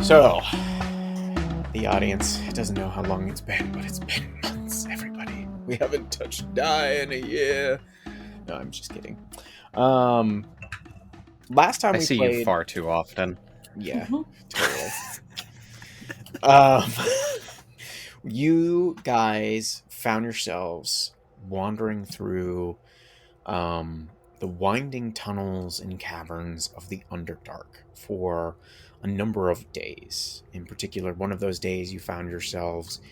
So, the audience doesn't know how long it's been, but it's been months, everybody. We haven't touched die in a year. No, I'm just kidding. Last time I we see played... you far too often. Yeah, totally. You guys found yourselves wandering through the winding tunnels and caverns of the Underdark for a number of days. In particular, one of those days you found yourselves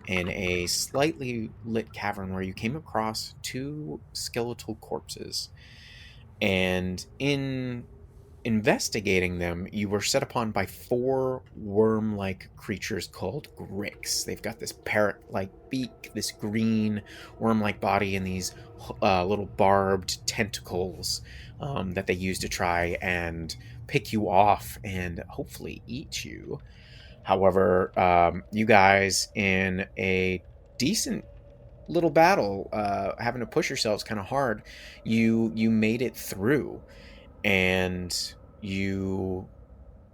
in a slightly lit cavern where you came across two skeletal corpses. And in investigating them, you were set upon by four worm-like creatures called Gricks. They've got this parrot-like beak, this green worm-like body, and these little barbed tentacles that they use to try and pick you off and hopefully eat you. However, you guys, in a decent little battle, having to push yourselves kind of hard, you made it through. And you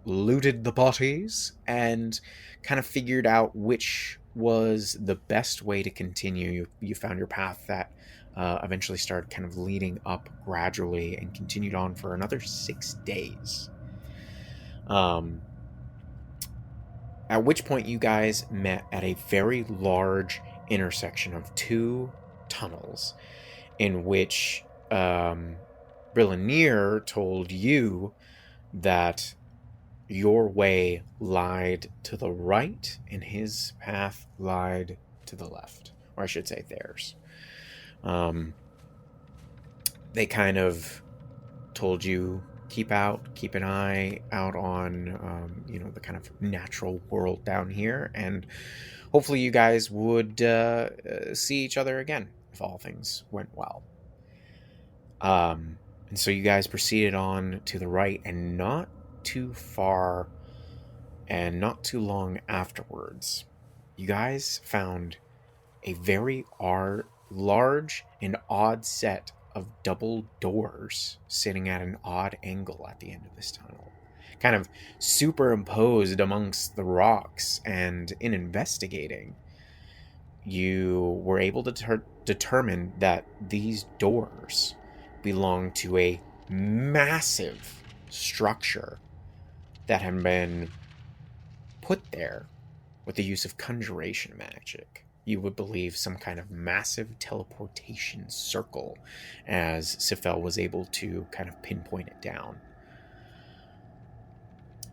looted the bodies and kind of figured out which was the best way to continue. You found your path that eventually started kind of leading up gradually and continued on for another 6 days. At which point you guys met at a very large intersection of two tunnels in which Brillanir told you that your way lied to the right and his path lied to the left. Or I should say theirs. They kind of told you keep an eye out on, the kind of natural world down here. And hopefully you guys would see each other again if all things went well. And so you guys proceeded on to the right, and not too far and not too long afterwards, you guys found a very large and odd set of double doors sitting at an odd angle at the end of this tunnel, kind of superimposed amongst the rocks. And in investigating, you were able to determine that these doors belong to a massive structure that had been put there with the use of conjuration magic. You would believe some kind of massive teleportation circle, as Sephel was able to kind of pinpoint it down.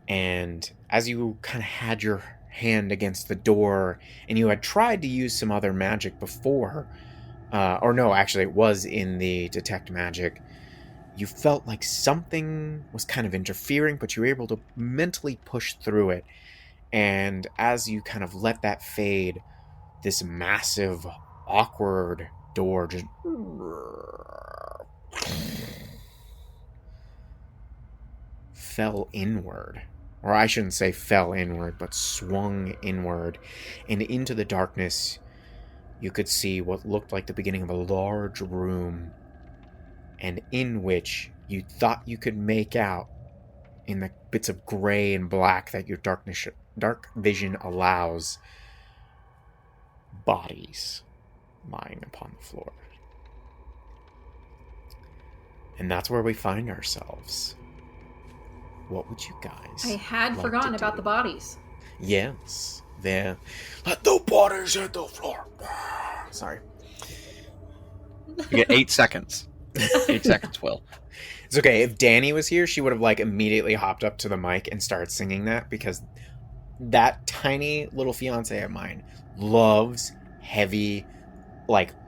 And as you kind of had your hand against the door, and you had tried to use some other magic before, it was in the detect magic, you felt like something was kind of interfering, but you were able to mentally push through it. And as you kind of let that fade, this massive, awkward door just fell inward. Or I shouldn't say fell inward, but swung inward. And into the darkness, you could see what looked like the beginning of a large room, and in which you thought you could make out, in the bits of gray and black that your dark vision allows, bodies lying upon the floor. And that's where we find ourselves. What would you guys I had forgotten about the bodies. Yes. There. Let the bodies hit the floor. Sorry. You get 8 seconds. 8 seconds, Will. It's okay. If Danny was here, she would have immediately hopped up to the mic and started singing that, because that tiny little fiance of mine loves heavy,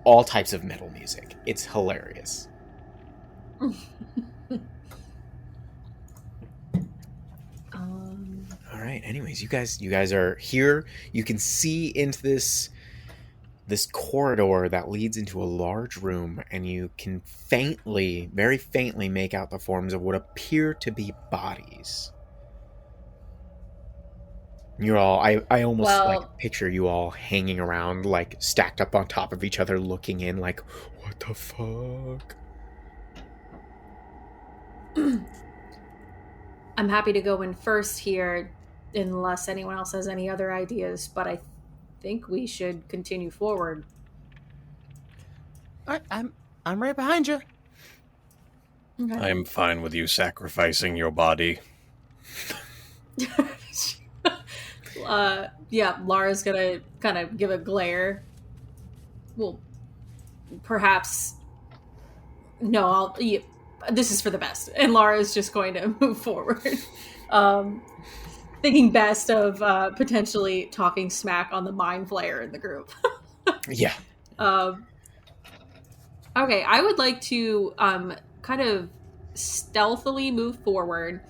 all types of metal music. It's hilarious. All right. Anyways, you guys are here. You can see into this corridor that leads into a large room, and you can very faintly make out the forms of what appear to be bodies. You're all, I almost picture you all hanging around, stacked up on top of each other, looking in, what the fuck? I'm happy to go in first here. unless anyone else has any other ideas, but I think we should continue forward. I'm right behind you. Okay. I am fine with you sacrificing your body. Yeah, Lara's gonna kind of give a glare. Well, perhaps no. This is for the best, and Lara's just going to move forward, thinking best of potentially talking smack on the mind flayer in the group. Yeah. Okay, I would like to kind of stealthily move forward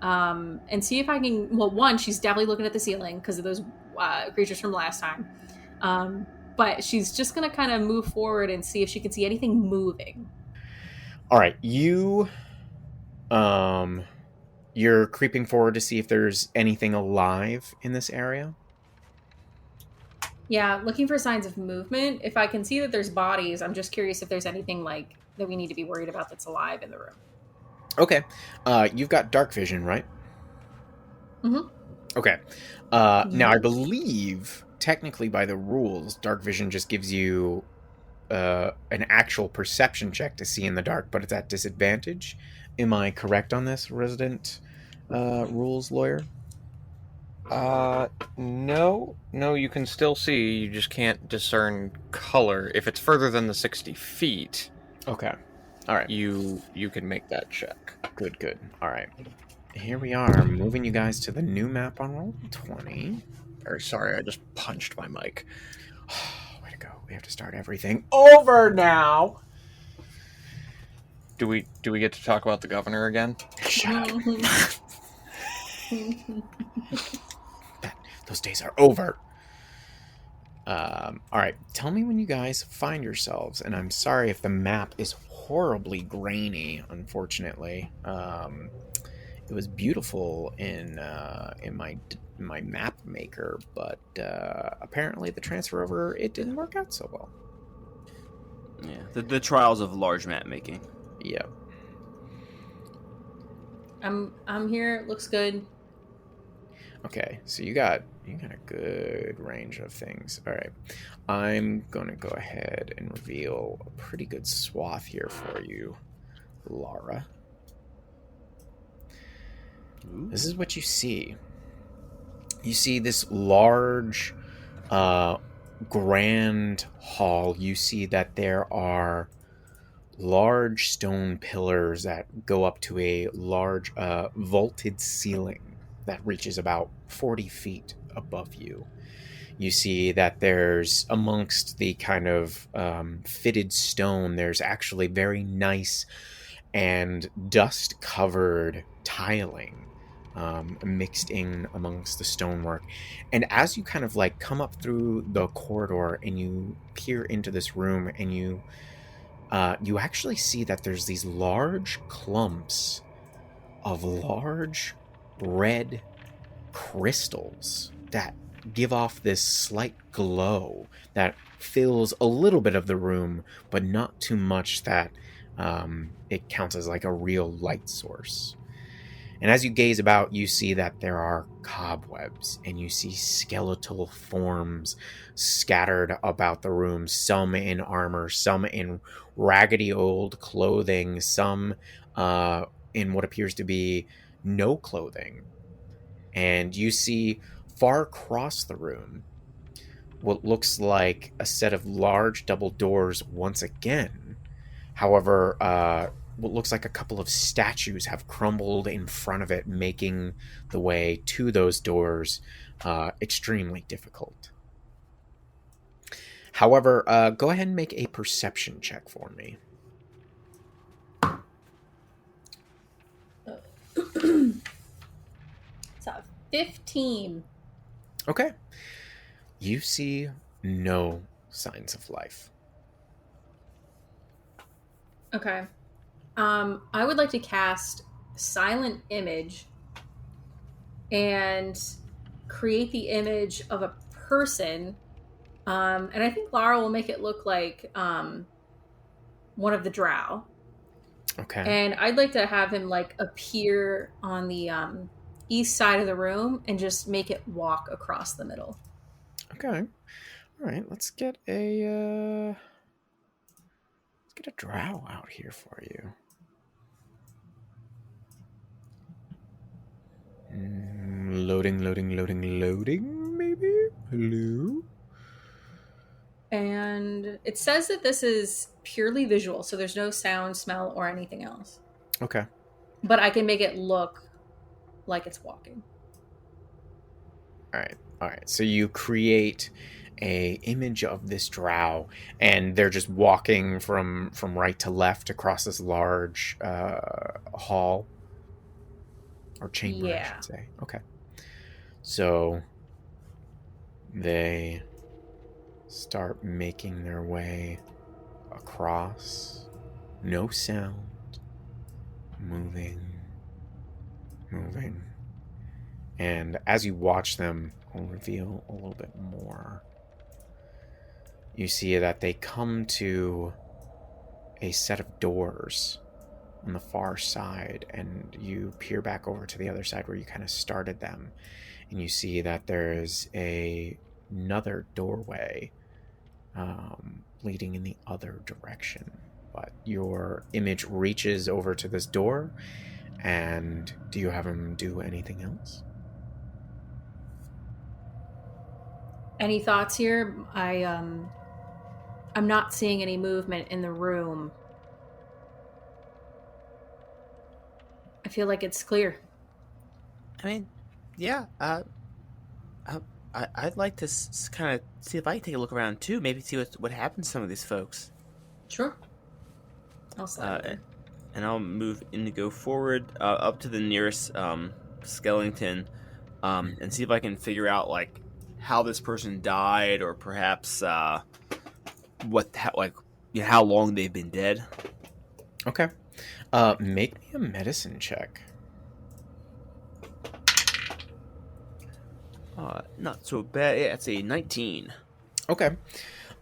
and see if I can. Well, one, she's definitely looking at the ceiling because of those creatures from last time. But she's just going to kind of move forward and see if she can see anything moving. All right, you're creeping forward to see if there's anything alive in this area. Yeah, looking for signs of movement. If I can see that there's bodies, I'm just curious if there's anything like that we need to be worried about that's alive in the room. Okay. You've got dark vision, right? Mm-hmm. Okay. Now, I believe, technically by the rules, dark vision just gives you an actual perception check to see in the dark, but it's at disadvantage. Am I correct on this, resident rules lawyer? No, you can still see. You just can't discern color. If it's further than the 60 feet, Okay. All right. you can make that check. Good. All right. Here we are, moving you guys to the new map on roll 20. Or sorry, I just punched my mic. Way to go. We have to start everything over now. Do we get to talk about the governor again? Shut up. Those days are over. All right. Tell me when you guys find yourselves, and I'm sorry if the map is horribly grainy, unfortunately. It was beautiful in my map maker, but apparently the transfer over, it didn't work out so well. Yeah, the trials of large map making. Yeah. I'm here. Looks good. Okay, so you got a good range of things. All right, I'm gonna go ahead and reveal a pretty good swath here for you, Lara. Ooh. This is what you see. You see this large, grand hall. You see that there are large stone pillars that go up to a large vaulted ceiling that reaches about 40 feet above you. You see that there's, amongst the kind of fitted stone, there's actually very nice and dust-covered tiling mixed in amongst the stonework. And as you kind of like come up through the corridor and you peer into this room, and you actually see that there's these large clumps of large red crystals that give off this slight glow that fills a little bit of the room, but not too much that it counts as like a real light source. And as you gaze about, you see that there are cobwebs, and you see skeletal forms scattered about the room, some in armor, some in raggedy old clothing, some in what appears to be no clothing. And you see far across the room what looks like a set of large double doors once again. However, what looks like a couple of statues have crumbled in front of it, making the way to those doors extremely difficult. However, go ahead and make a perception check for me. So 15. Okay. You see no signs of life. Okay. I would like to cast Silent Image and create the image of a person. And I think Lara will make it look like one of the drow. Okay. And I'd like to have him like appear on the east side of the room and just make it walk across the middle. Okay. All right. Let's get a drow out here for you. Loading. Maybe. Hello. And it says that this is purely visual, so there's no sound, smell, or anything else. Okay. But I can make it look like it's walking. All right. So you create a image of this drow, and they're just walking from right to left across this large hall or chamber, I should say. Okay. So they start making their way across. No sound. Moving. And as you watch them, I'll reveal a little bit more. You see that they come to a set of doors on the far side, and you peer back over to the other side where you kind of started them, and you see that there's another doorway leading in the other direction. But your image reaches over to this door, and do you have him do anything else? Any thoughts here? I'm not seeing any movement in the room. I feel like it's clear. I mean, yeah. I'd like to kind of see if I can take a look around too. Maybe see what happened to some of these folks. Sure. I'll slide. And I'll move Indigo forward up to the nearest skeleton, and see if I can figure out like how this person died, or perhaps how long they've been dead. Okay. Make me a medicine check. Not so bad. Yeah, it's a 19. Okay.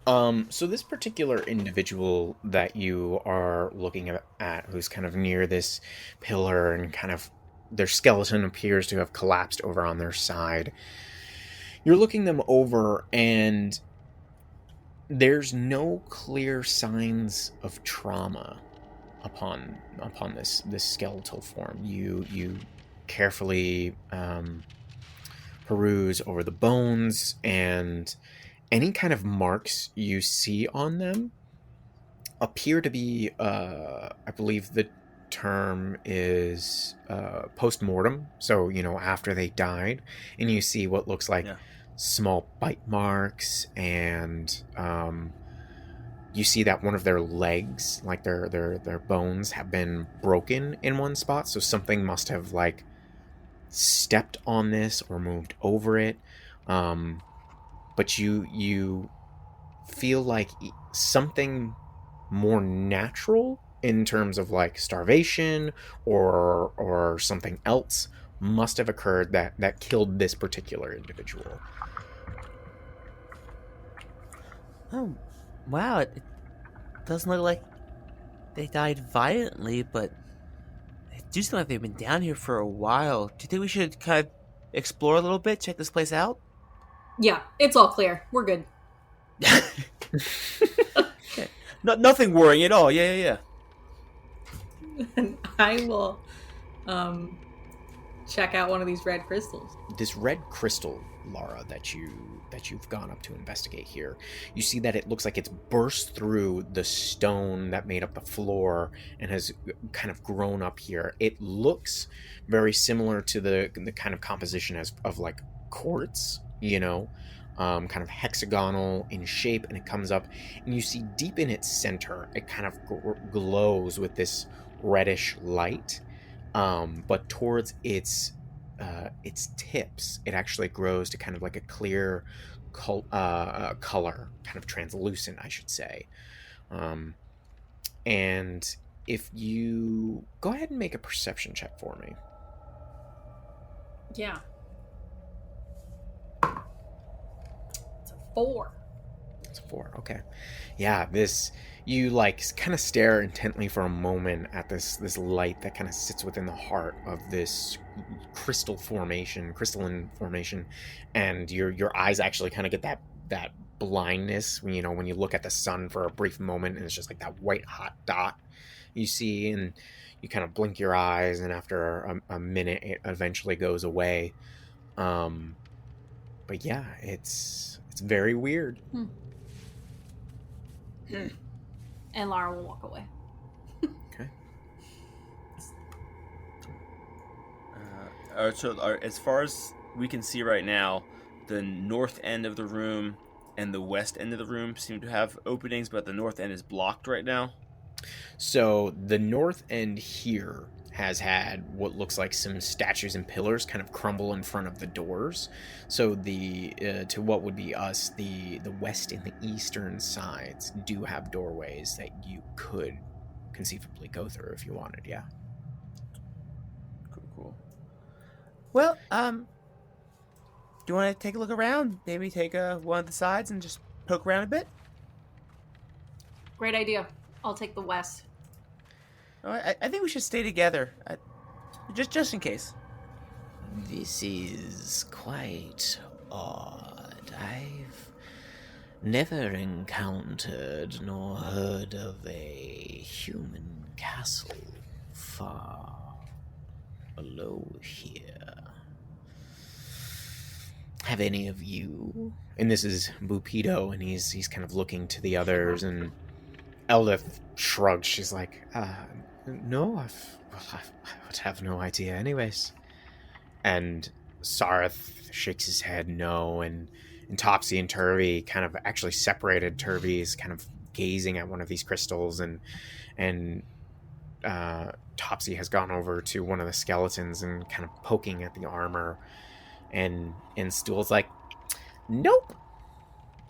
So this particular individual that you are looking at, who's kind of near this pillar, and kind of their skeleton appears to have collapsed over on their side. You're looking them over, and there's no clear signs of trauma upon this skeletal form. You carefully peruse over the bones, and any kind of marks you see on them appear to be, I believe the term is post-mortem. So, after they died, and you see what looks like small bite marks, and you see that one of their legs, like their bones, have been broken in one spot. So something must have like stepped on this or moved over it. But you feel like something more natural in terms of like starvation or something else must have occurred that killed this particular individual. Oh, wow. It doesn't look like they died violently, but it do seem like they've been down here for a while. Do you think we should kind of explore a little bit, check this place out? Yeah, it's all clear. We're good. Okay. Nothing worrying at all. Yeah. And I will check out one of these red crystals. This red crystal, Lara, that you've gone up to investigate here, you see that it looks like it's burst through the stone that made up the floor and has kind of grown up here. It looks very similar to the kind of composition of like quartz, kind of hexagonal in shape, and it comes up, and you see deep in its center, it kind of glows with this reddish light, but towards its tips, it actually grows to kind of like a clear color, kind of translucent, I should say. And if you go ahead and make a perception check for me. Yeah. It's a 4. It's a 4. Okay. Yeah, this you like kind of stare intently for a moment at this light that kind of sits within the heart of this crystalline formation, and your eyes actually kind of get that blindness when when you look at the sun for a brief moment, and it's just like that white hot dot you see, and you kind of blink your eyes, and after a minute it eventually goes away. But yeah, it's very weird. And Lara will walk away. Okay. As far as we can see right now, the north end of the room and the west end of the room seem to have openings, but the north end is blocked right now. So the north end here has had what looks like some statues and pillars kind of crumble in front of the doors. So the to what would be us, the west and the eastern sides do have doorways that you could conceivably go through if you wanted. Yeah. Cool. Well, do you want to take a look around? Maybe take one of the sides and just poke around a bit? Great idea. I'll take the west. I think we should stay together, just in case. This is quite odd. I've never encountered nor heard of a human castle far below here. Have any of you? And this is Bupido, and he's kind of looking to the others, and Eldith shrugs. She's like, no, I would have no idea anyways. And Sareth shakes his head no, and Topsy and Turvy kind of actually separated. Turvy is kind of gazing at one of these crystals, and Topsy has gone over to one of the skeletons and kind of poking at the armor, and Stool's like, nope,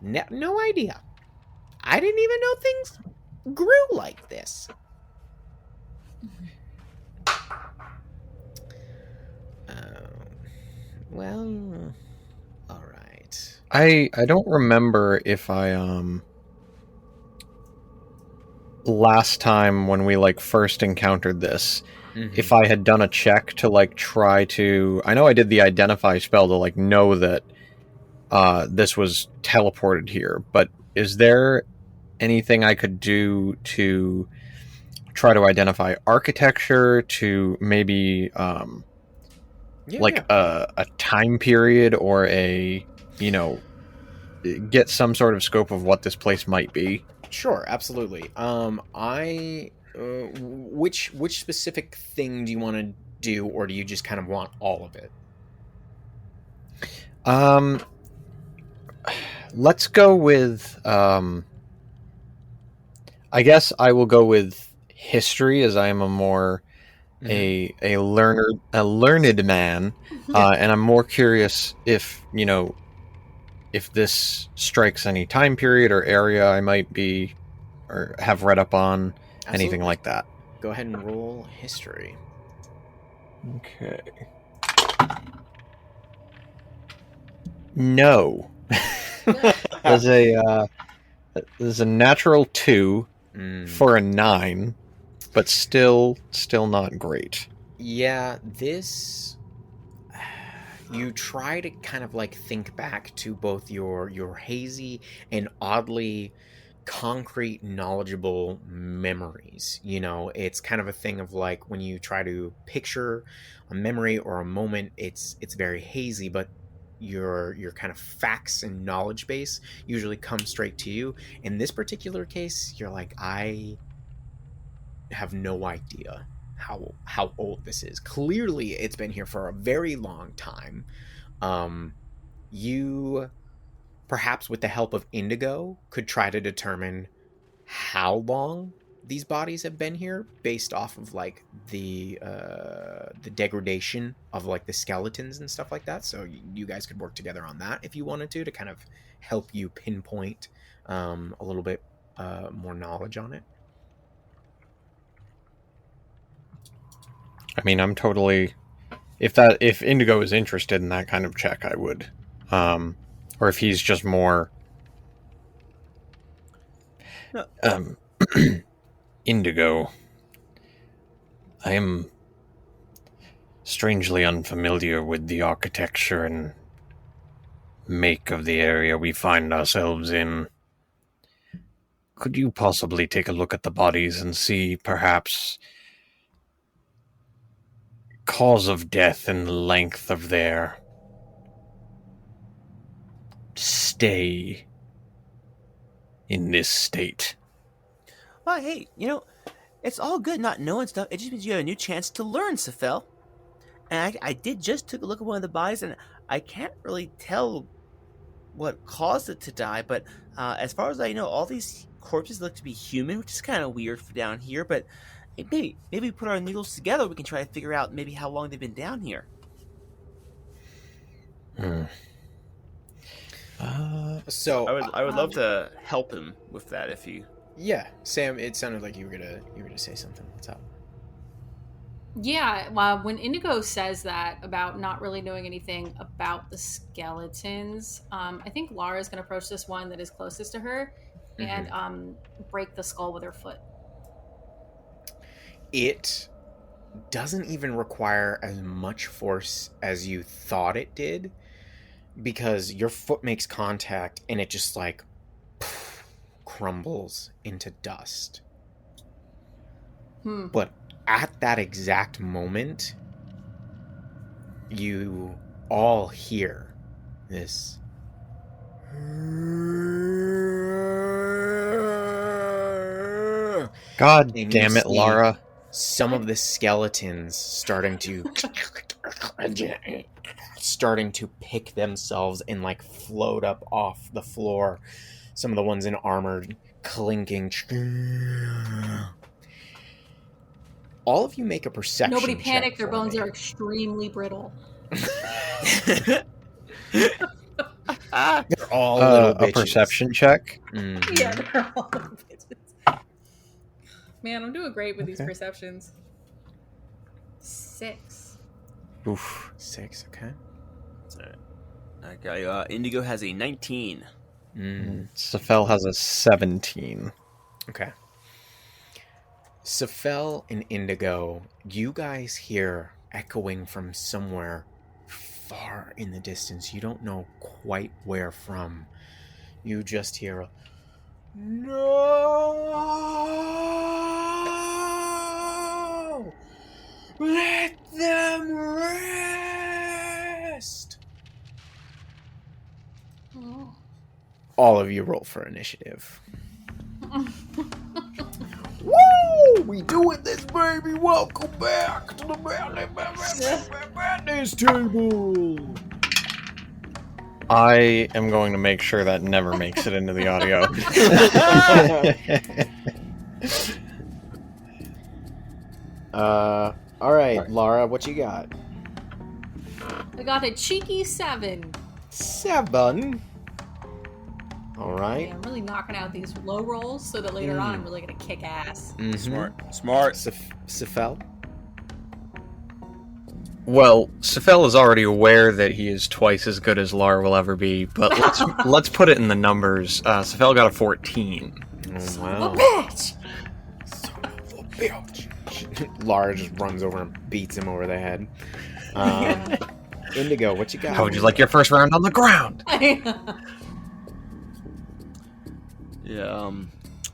no idea. I didn't even know things grew like this. Well, all right. I don't remember if I last time when we first encountered this, if I had done a check to try to. I know I did the identify spell to know that this was teleported here, but is there anything I could do to try to identify architecture, to maybe a time period, or get some sort of scope of what this place might be? Sure, absolutely. Which specific thing do you want to do, or do you just kind of want all of it? Let's go with I guess I will go with history, as I am a more a learned man, and I'm more curious if if this strikes any time period or area I might be or have read up on. Absolutely. Anything like that. Go ahead and roll history. Okay. No. There's a natural 2 for a 9, but still not great. Yeah, this. You try to kind of think back to both your hazy and oddly concrete, knowledgeable memories. It's kind of a thing of when you try to picture a memory or a moment, it's very hazy, but your kind of facts and knowledge base usually comes straight to you. In this particular case, you're like, I have no idea how old this is. Clearly it's been here for a very long time. You perhaps with the help of Indigo could try to determine how long these bodies have been here based off of the degradation of the skeletons and stuff like that. So you guys could work together on that if you wanted to kind of help you pinpoint a little bit more knowledge on it. I mean, I'm totally, if Indigo is interested in that kind of check, I would, or if he's just more Um, Indigo, I am strangely unfamiliar with the architecture and make of the area we find ourselves in. Could you possibly take a look at the bodies and see, perhaps, cause of death and length of their stay in this state? Well, hey, it's all good not knowing stuff. It just means you have a new chance to learn, Sephel. And I did just took a look at one of the bodies, and I can't really tell what caused it to die. But as far as I know, all these corpses look to be human, which is kind of weird for down here. But maybe we put our needles together. We can try to figure out maybe how long they've been down here. So I would love to help him with that if he. yeah, Sam. It sounded like you were gonna say something. What's up? Yeah, well, when Indigo says that about not really knowing anything about the skeletons, I think Lara's going to approach this one that is closest to her and break the skull with her foot. It doesn't even require as much force as you thought it did, because your foot makes contact and it just like crumbles into dust. But at that exact moment, you all hear this. God And damn you it, see Lara. Some of the skeletons starting to pick themselves and like float up off the floor. Some of the ones in armor clinking. All of you make a perception. Nobody panic, check their for bones me. are extremely brittle. They're all little A bitches. perception check. Mhm. Yeah, they're all little bitches. Man, I'm doing great with these perceptions. 6. Oof. 6, okay. That guy, Indigo has a 19. Sephel has a 17. Okay. Sephel and Indigo, you guys hear echoing from somewhere far in the distance. You don't know quite where from. You just hear a "No! Let them rest!" All of you roll for initiative. Woo! We doing this, baby! Welcome back to the madness table. I am going to make sure that never makes it into the audio. All right, Lara, what you got? I got a cheeky 7. 7. All right. Yeah, I'm really knocking out these low rolls so that later on I'm really gonna kick ass. Mhm. Smart. Sephel. Well, Sephel is already aware that he is twice as good as Lara will ever be, but let's put it in the numbers. Sephel got a 14. Oh, wow. Bitch! Son of a bitch. Lara just runs over and beats him over the head. Indigo, what you got? How would you like your first round on the ground? Yeah,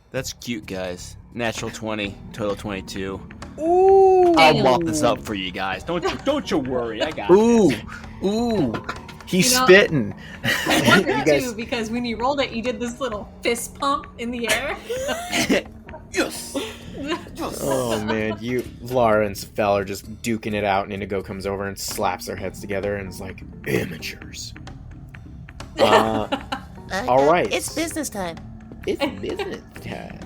that's cute, guys. Natural 20, total 22. Ooh! I'll mop this up for you guys. Don't you worry. I got Ooh, this. ooh, he's You know- spitting. I wonder You guys- too, because when you rolled it, you did this little fist pump in the air. Yes. Oh man, Lara and Sephel are just duking it out, and Indigo comes over and slaps their heads together and is like, amateurs. All right. It's business time. It's business time.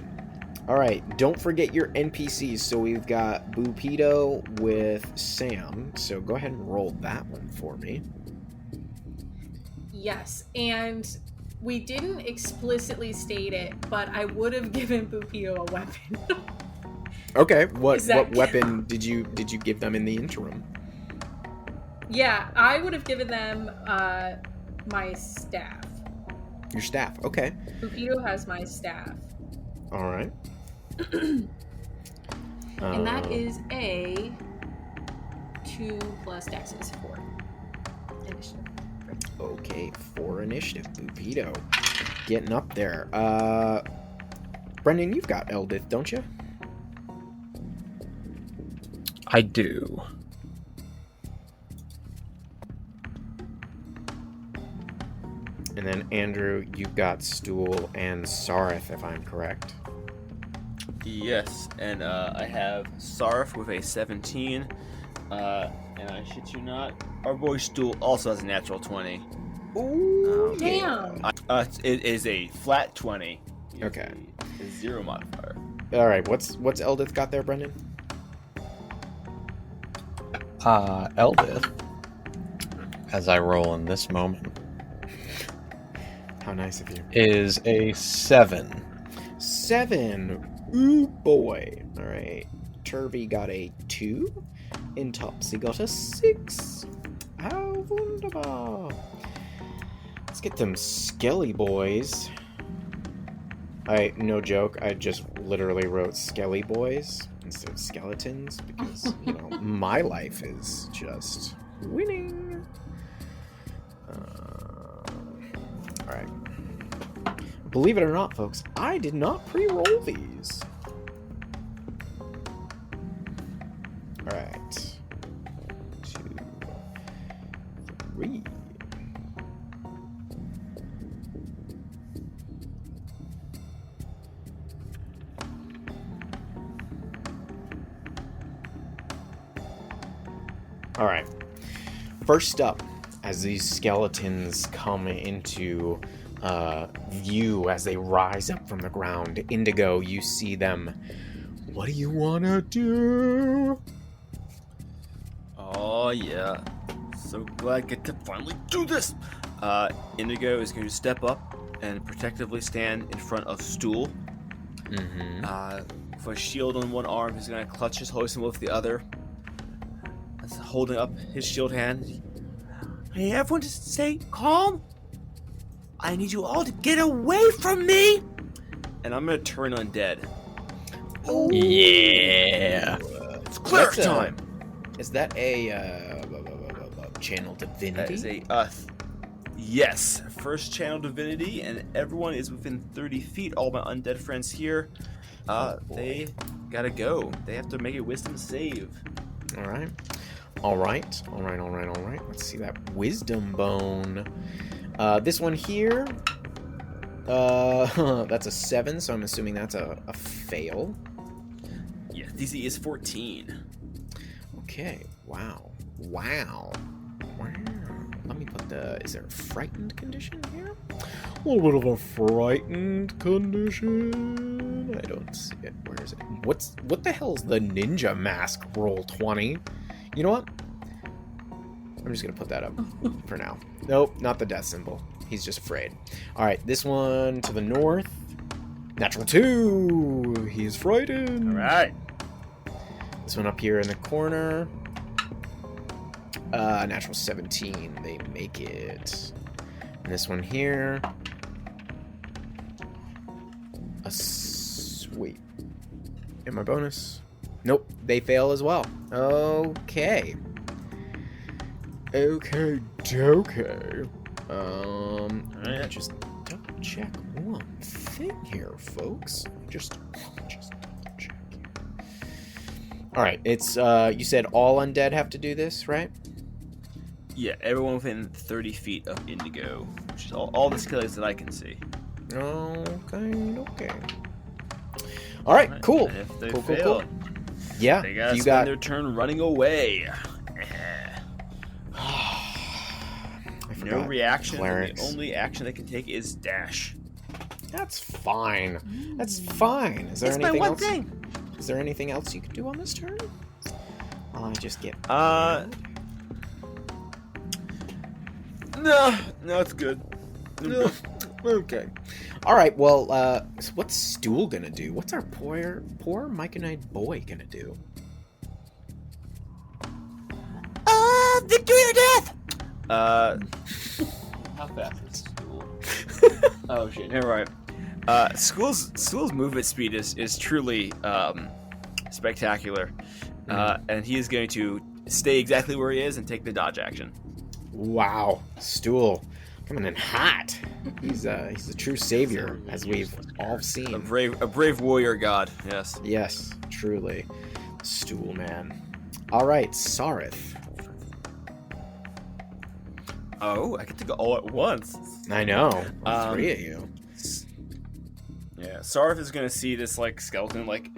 All right, don't forget your NPCs. So we've got Bupido with Sam. So go ahead and roll that one for me. Yes, and we didn't explicitly state it, but I would have given Bupido a weapon. Okay, what Is that- weapon did you give them in the interim? Yeah, I would have given them my staff. Your staff. Okay. Bupido has my staff. All right. And that is a 2 plus Dex's 4 initiative. Okay, 4 initiative. Bupido. Getting up there. Brendan, you've got Eldith, don't you? I do. And then Andrew, you've got Stool and Sarith, if I'm correct. Yes, and I have Sarf with a 17, and I shit you not, our boy Stool also has a natural 20. Ooh, Damn. It is a flat 20. Okay. A 0 modifier. All right, what's Eldith got there, Brendan? Eldith, as I roll in this moment, How nice of you. is a 7. 7. Ooh, boy. All right. Turby got a 2. And Topsy got a 6. How wunderbar. Let's get them skelly boys. No joke, I just literally wrote skelly boys instead of skeletons because, my life is just winning. Alright. Believe it or not, folks, I did not pre-roll these. Alright. 2, 3. Alright. First up, as these skeletons come into view as they rise up from the ground, Indigo, you see them. What do you want to do? Oh, yeah. So glad I get to finally do this! Indigo is going to step up and protectively stand in front of Stool. Mm-hmm. With a shield on one arm, he's going to clutch his hoisting with the other. Holding up his shield hand. I need everyone to stay calm. I need you all to get away from me. And I'm going to turn undead. Oh, Yeah. It's cleric That's time. Is that a channel divinity? That is a yes, first channel divinity, and everyone is within 30 feet. All my undead friends here, they gotta go. They have to make a wisdom save. All right. Let's see that wisdom bone. This one here, that's a 7, so I'm assuming that's a fail. Yeah, DC is 14. Okay. Wow. Let me put is there a frightened condition here? A little bit of a frightened condition. I don't see it. Where is it? What the hell is the ninja mask roll 20? You know what? I'm just gonna put that up for now. Nope, not the death symbol. He's just afraid. Alright, this one to the north. Natural 2! He's frightened. Alright. This one up here in the corner. Natural 17. They make it. And this one here. Wait. And my bonus? Nope, they fail as well. Okay. Okay. Alright. Just double check one thing here, folks. Just double check here. Alright, it's you said all undead have to do this, right? Yeah, everyone within 30 feet of Indigo, which is all the skeletons that I can see. Okay. Alright, cool. And if they Cool. fail, Yeah, they gotta you spend got their turn running away. I No forgot. reaction. And Clerics. the only action they can take is dash. That's fine. Is there It's my anything one else? thing. Is there anything else you can do on this turn? I just get. No, it's good. No. Okay. All right. Well, so what's Stool gonna do? What's our poor Myconide boy gonna do? Victory or death! How fast is Stool? Oh shit, never mind. School's movement speed is truly spectacular, and he is going to stay exactly where he is and take the dodge action. Wow, Stool coming in hot. He's a true savior, as we've all seen. A brave warrior god. Yes. Yes, truly, Stool man. All right, Sarith. Oh, I get to go all at once. I know, all three of you. Yeah, Sarith is gonna see this like skeleton like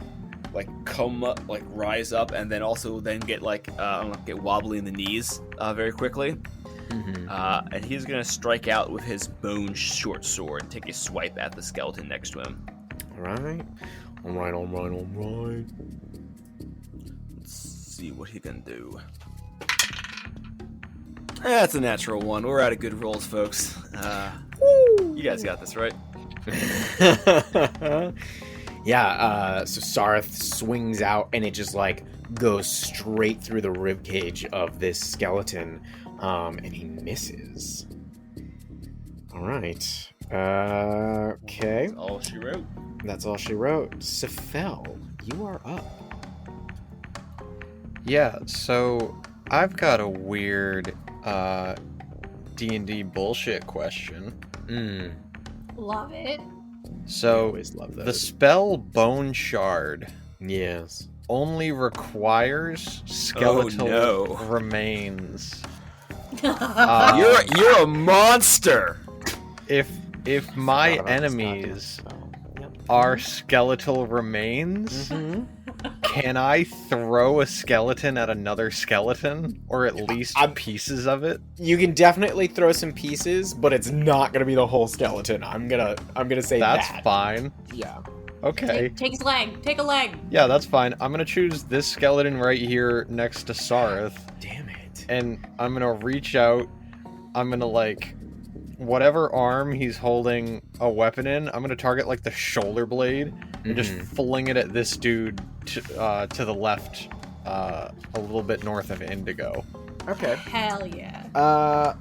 come up, like rise up, and then also get get wobbly in the knees very quickly. Mm-hmm. And he's gonna strike out with his bone short sword and take a swipe at the skeleton next to him. All right. Let's see what he can do. That's a natural one. We're out of good rolls, folks. You guys got this, right? Yeah, so Sarith swings out and it just like goes straight through the ribcage of this skeleton, and he misses. All right. Okay. That's all she wrote. That's all she wrote. Sephel, you are up. Yeah, so I've got a weird D&D bullshit question. Love it. So, always love those. the spell Bone Shard Yes. only requires skeletal no. remains. You're a monster. If my enemies are skeletal remains, can I throw a skeleton at another skeleton, or at least pieces of it? You can definitely throw some pieces, but it's not gonna be the whole skeleton. I'm gonna say That's that. fine. Yeah. Okay. Take his leg. Take a leg. Yeah, that's fine. I'm gonna choose this skeleton right here next to Sarith, Damn it. and I'm gonna reach out. I'm gonna whatever arm he's holding a weapon in, I'm gonna target the shoulder blade and just fling it at this dude to the left, a little bit north of Indigo. Okay. Hell yeah.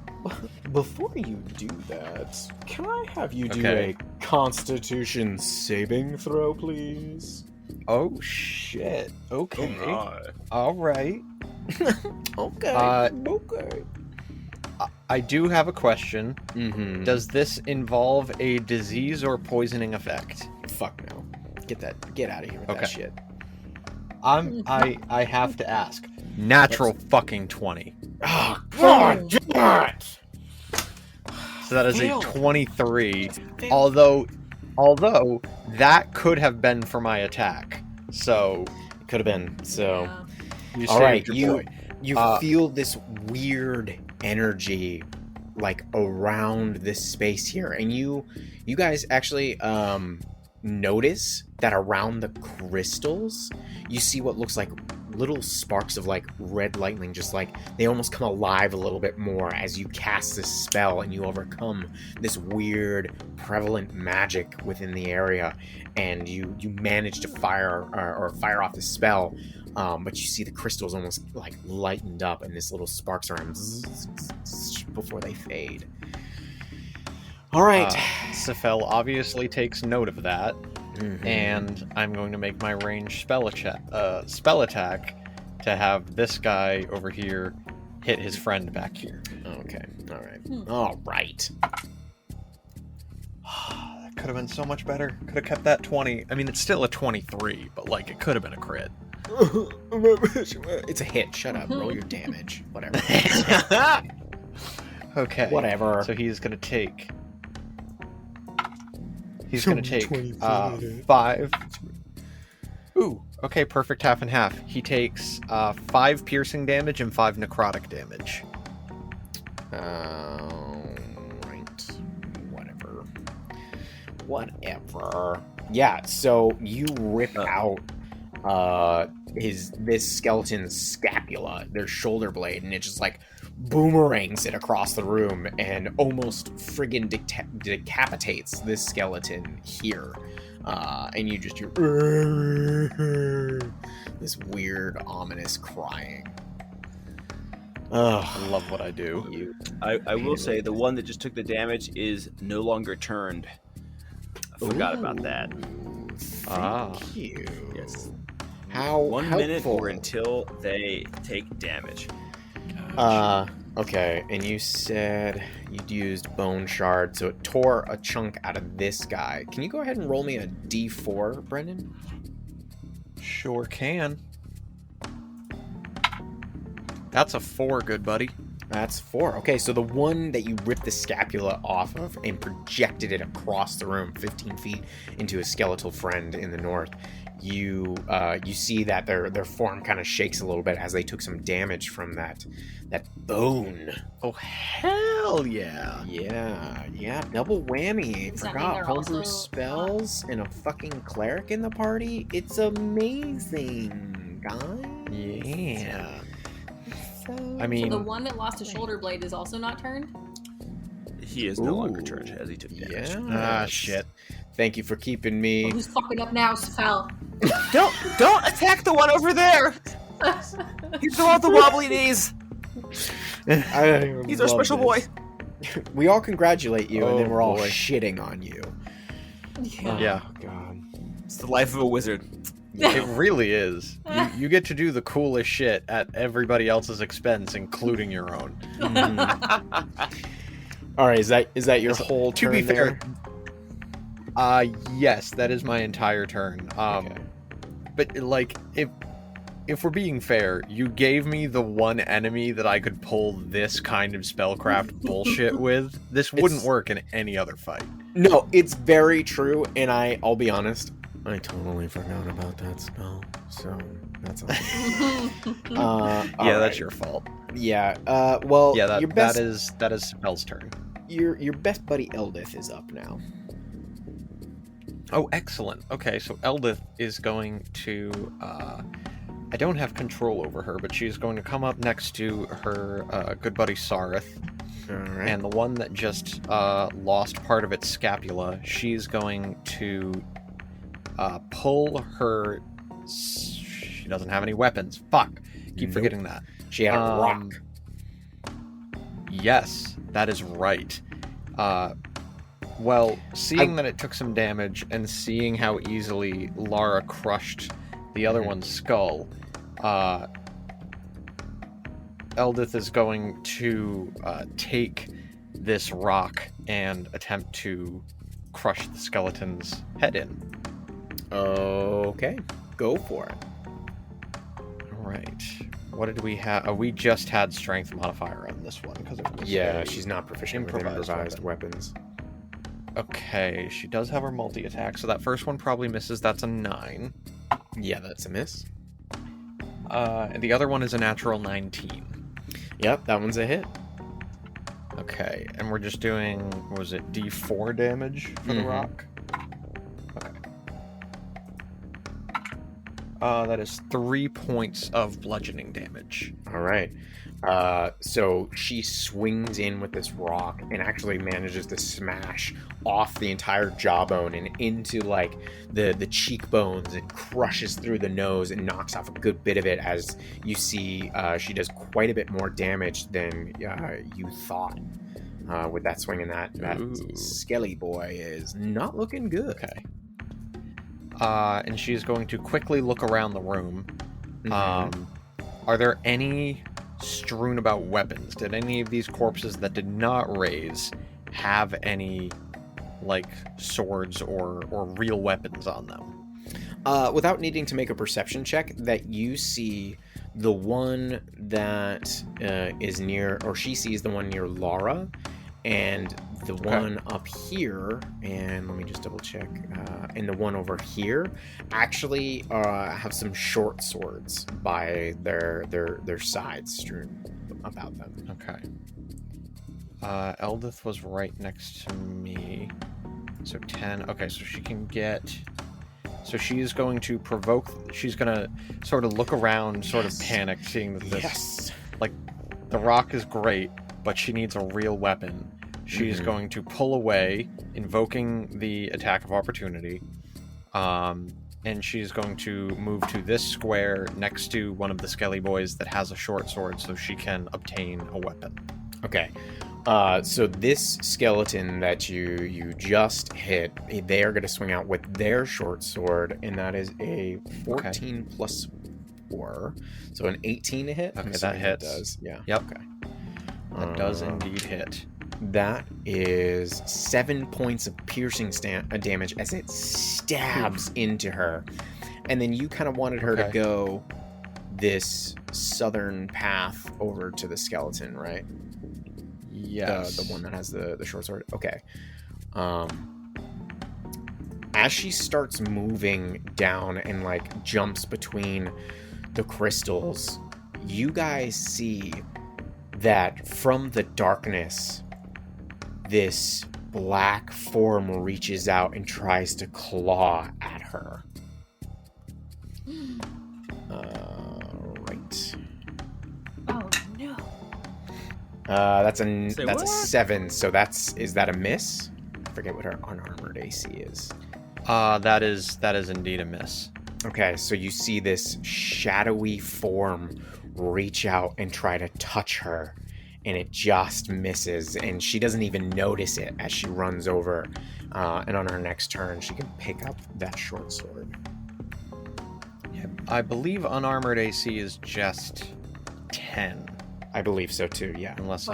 Before you do that, can I have you do Okay. a Constitution saving throw, please? Oh shit. Okay. Oh my. All right. Okay. Okay. I do have a question. Mm-hmm. Does this involve a disease or poisoning effect? Fuck no. Get out of here with that Okay. shit. I have to ask. Natural fucking 20. Oh God! Damn it! So that is Fail. a 23. Although that could have been for my attack. So It could have been. So, you all right, saved your boy. you feel this weird energy around this space here, and you guys actually notice that around the crystals you see what looks like little sparks of red lightning, just they almost come alive a little bit more as you cast this spell and you overcome this weird prevalent magic within the area, and you manage to fire off the spell, but you see the crystals almost lightened up and this little sparks around before they fade. All right. Sephel obviously takes note of that, and I'm going to make my ranged spell attack to have this guy over here hit his friend back here. Okay. All right. All right. That could have been so much better. Could have kept that 20. I mean, it's still a 23, but it could have been a crit. It's a hit. Shut up. Roll your damage. Whatever. Okay. Whatever. So he's gonna take. He's gonna take 5. Ooh. Okay. Perfect. Half and half. He takes 5 piercing damage and 5 necrotic damage. Right. Whatever. Yeah. So you rip out this skeleton's scapula, their shoulder blade, and it just boomerangs it across the room and almost friggin' decapitates this skeleton here. And you just hear this weird, ominous crying. I love what I do. I will say the one that just took the damage is no longer turned. Forgot about that. Thank you. Yes. How 1 minute helpful. or until they take damage. Okay, and you said you'd used bone shard, so it tore a chunk out of this guy. Can you go ahead and roll me a d4, Brendan? Sure can. That's a 4, good buddy. That's 4. Okay, so the one that you ripped the scapula off of and projected it across the room 15 feet into a skeletal friend in the north, you see that their form kind of shakes a little bit as they took some damage from that bone. Oh, hell yeah. Yeah, double whammy. Does that mean Forgot they're homebrew also- spells and a fucking cleric in the party. It's amazing, guys. Yeah. So, I So mean, the one that lost a shoulder blade is also not turned? He is no longer Ooh, turned as he took damage. yeah. shit. Thank you for keeping me. Oh, who's fucking up now, Sephel? Don't attack the one over there. He's the one with the wobbly knees. He's our special boy. We all congratulate you, and then Oh, we're all boy. shitting on you. Yeah. Yeah. Oh, God. It's the life of a wizard. It really is. You get to do the coolest shit at everybody else's expense, including your own. All right, is that your whole To turn be there? fair, yes, that is my entire turn. Okay. But like, if we're being fair, you gave me the one enemy that I could pull this kind of spellcraft bullshit with. This wouldn't It's- work in any other fight. No, it's very true, and I'll be honest, I totally forgot about that spell. So that's all. Yeah, that's your fault. Yeah. Well, Yeah, your best that is Spell's turn. your best buddy Eldith is up now. Oh, excellent. Okay, so Eldith is going to. I don't have control over her, but she's going to come up next to her good buddy Sarith. All right. And the one that just lost part of its scapula, she's going to pull her. She doesn't have any weapons. Fuck. Keep Nope. forgetting that. She had a rock. Yes, that is right. Well, seeing that it took some damage and seeing how easily Lara crushed the other one's skull, Eldith is going to take this rock and attempt to crush the skeleton's head in. Okay, go for it. All right. What did we have? We just had strength modifier on this one because it was Yeah, a she's not proficient with improvised improvised weapons. Okay, she does have her multi-attack, so that first one probably misses. That's a 9. Yeah, that's a miss. And the other one is a natural 19. Yep, that one's a hit. Okay, and we're just doing, what was it, D4 damage for the Mhm. rock? Okay. That is 3 points of bludgeoning damage. All right. So she swings in with this rock and actually manages to smash off the entire jawbone and into like the cheekbones and crushes through the nose and knocks off a good bit of it. As you see, she does quite a bit more damage than you thought with that swing. And that Ooh. skelly boy is not looking good. Okay. And she's going to quickly look around the room. Mhm. Are there any strewn about weapons? Did any of these corpses that did not raise have any, like, swords or real weapons on them? Without needing to make a perception check, that you see the one that is near, or she sees the one near Lara, and the one up here, and let me just double check, and the one over here actually have some short swords by their sides strewn about them. Okay. Eldith was right next to me. So 10. Okay, so she can get... So she's going to provoke... She's going to sort of look around, sort of panic, seeing that this... Yes. Like, the rock is great, but she needs a real weapon. She's going to pull away, invoking the attack of opportunity. And she's going to move to this square next to one of the skelly boys that has a short sword so she can obtain a weapon. Okay. So this skeleton that you just hit, they are going to swing out with their short sword, and that is a 14 plus 4, so an 18 to hit. Okay, that hits. Does. Yeah. Yep. Okay. That does indeed hit. That is 7 points of piercing damage as it stabs into her, and then you kind of wanted her to go this southern path over to the skeleton, right? Yes. The one that has the short sword. Okay. As she starts moving down and like jumps between the crystals, you guys see that from the darkness, this black form reaches out and tries to claw at her. Right. Oh no. That's a what? 7. So is that a miss? I forget what her unarmored AC is. That is indeed a miss. Okay, so you see this shadowy form reach out and try to touch her, and it just misses, and she doesn't even notice it as she runs over. And on her next turn, she can pick up that short sword. Yeah, I believe unarmored AC is just 10. I believe so too. Yeah. Unless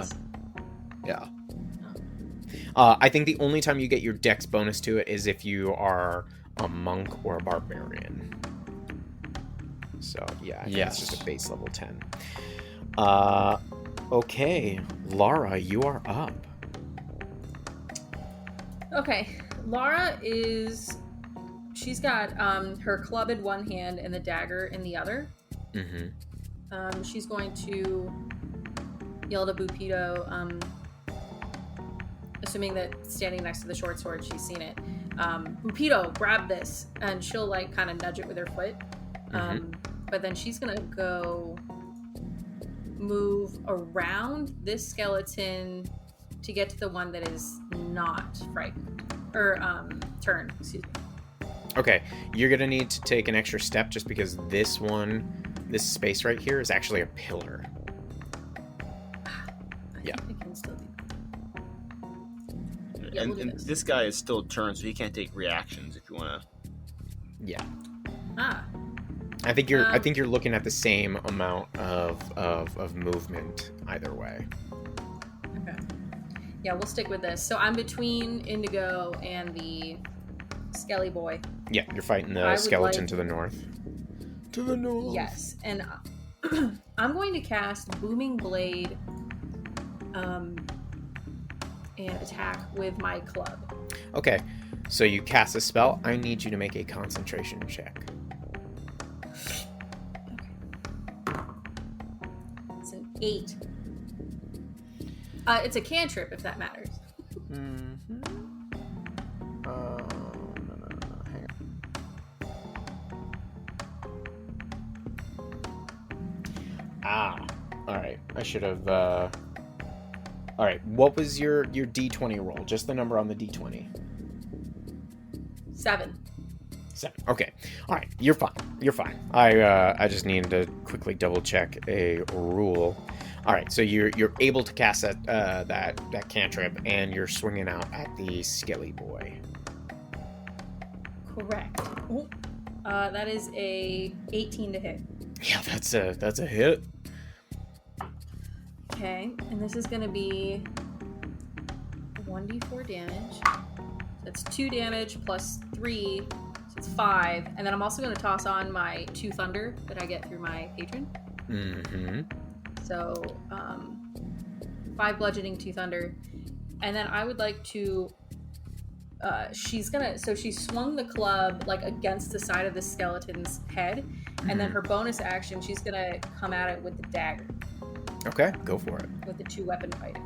yeah. I think the only time you get your dex bonus to it is if you are a monk or a barbarian. So yeah, I think it's just a base level 10. Okay, Lara, you are up. Okay, Lara she's got her club in one hand and the dagger in the other. Mm-hmm. She's going to yell to Bupito, assuming that standing next to the short sword, she's seen it. Bupito, grab this, and she'll like kind of nudge it with her foot. But then she's gonna go move around this skeleton to get to the one that is not frightened or turned. Excuse me. Okay, you're gonna need to take an extra step just because this space right here is actually a pillar. I think I can still do that. Yeah, And, we'll do and this. this guy is still turned, so he can't take reactions if you want to. Yeah. I think you're looking at the same amount of movement either way. Okay. Yeah, we'll stick with this. So I'm between Indigo and the Skelly boy. Yeah, you're fighting I the would skeleton like- to the north. To the north. Yes, and I'm going to cast Booming Blade and attack with my club. Okay, so you cast a spell. I need you to make a concentration check. It's an 8. It's a cantrip, if that matters. Mm-hmm. No. Hang on. All right. I should have. All right. What was your D20 roll? Just the number on the D20. 7. 7. Okay. All right. You're fine. You're fine. I just needed to quickly double check a rule. All right. So you're able to cast that cantrip, and you're swinging out at the Skelly boy. Correct. Oh. That is a 18 to hit. Yeah, that's a hit. Okay, and this is going to be 1d4 damage. That's 2 damage plus 3, so it's 5. And then I'm also going to toss on my 2 thunder that I get through my patron. Mm-hmm. So 5 bludgeoning, 2 thunder. And then I would like to... she swung the club like against the side of the skeleton's head, and then her bonus action, she's going to come at it with the dagger. Okay, go for it. With the 2-weapon fighting.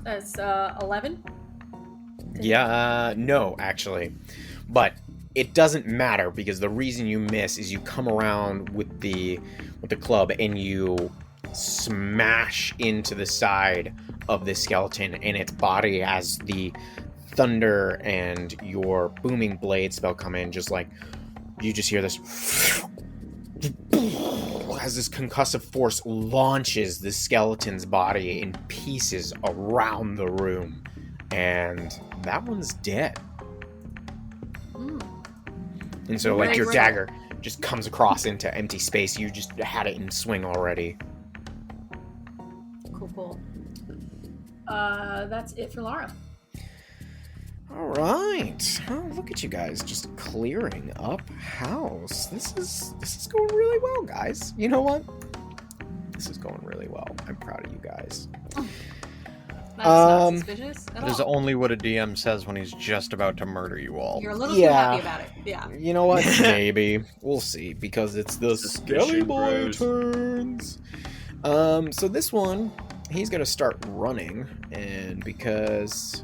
That's 11. Yeah, no, actually. But it doesn't matter because the reason you miss is you come around with the club and you smash into the side of the skeleton and its body as the thunder and your booming blade spell come in. Just like you just hear this as this concussive force launches the skeleton's body in pieces around the room. And that one's dead. And so, like, your dagger just comes across into empty space. You just had it in swing already. Cool. That's it for Lara. All right. Oh, look at you guys just clearing up house. This is going really well, guys. You know what? This is going really well. I'm proud of you guys. That's not suspicious at That is all. only what a DM says when he's just about to murder you all. You're a little too happy about it. Yeah. You know what? Maybe. We'll see, because it's the Skelly Boy turns. So this one, he's going to start running, and because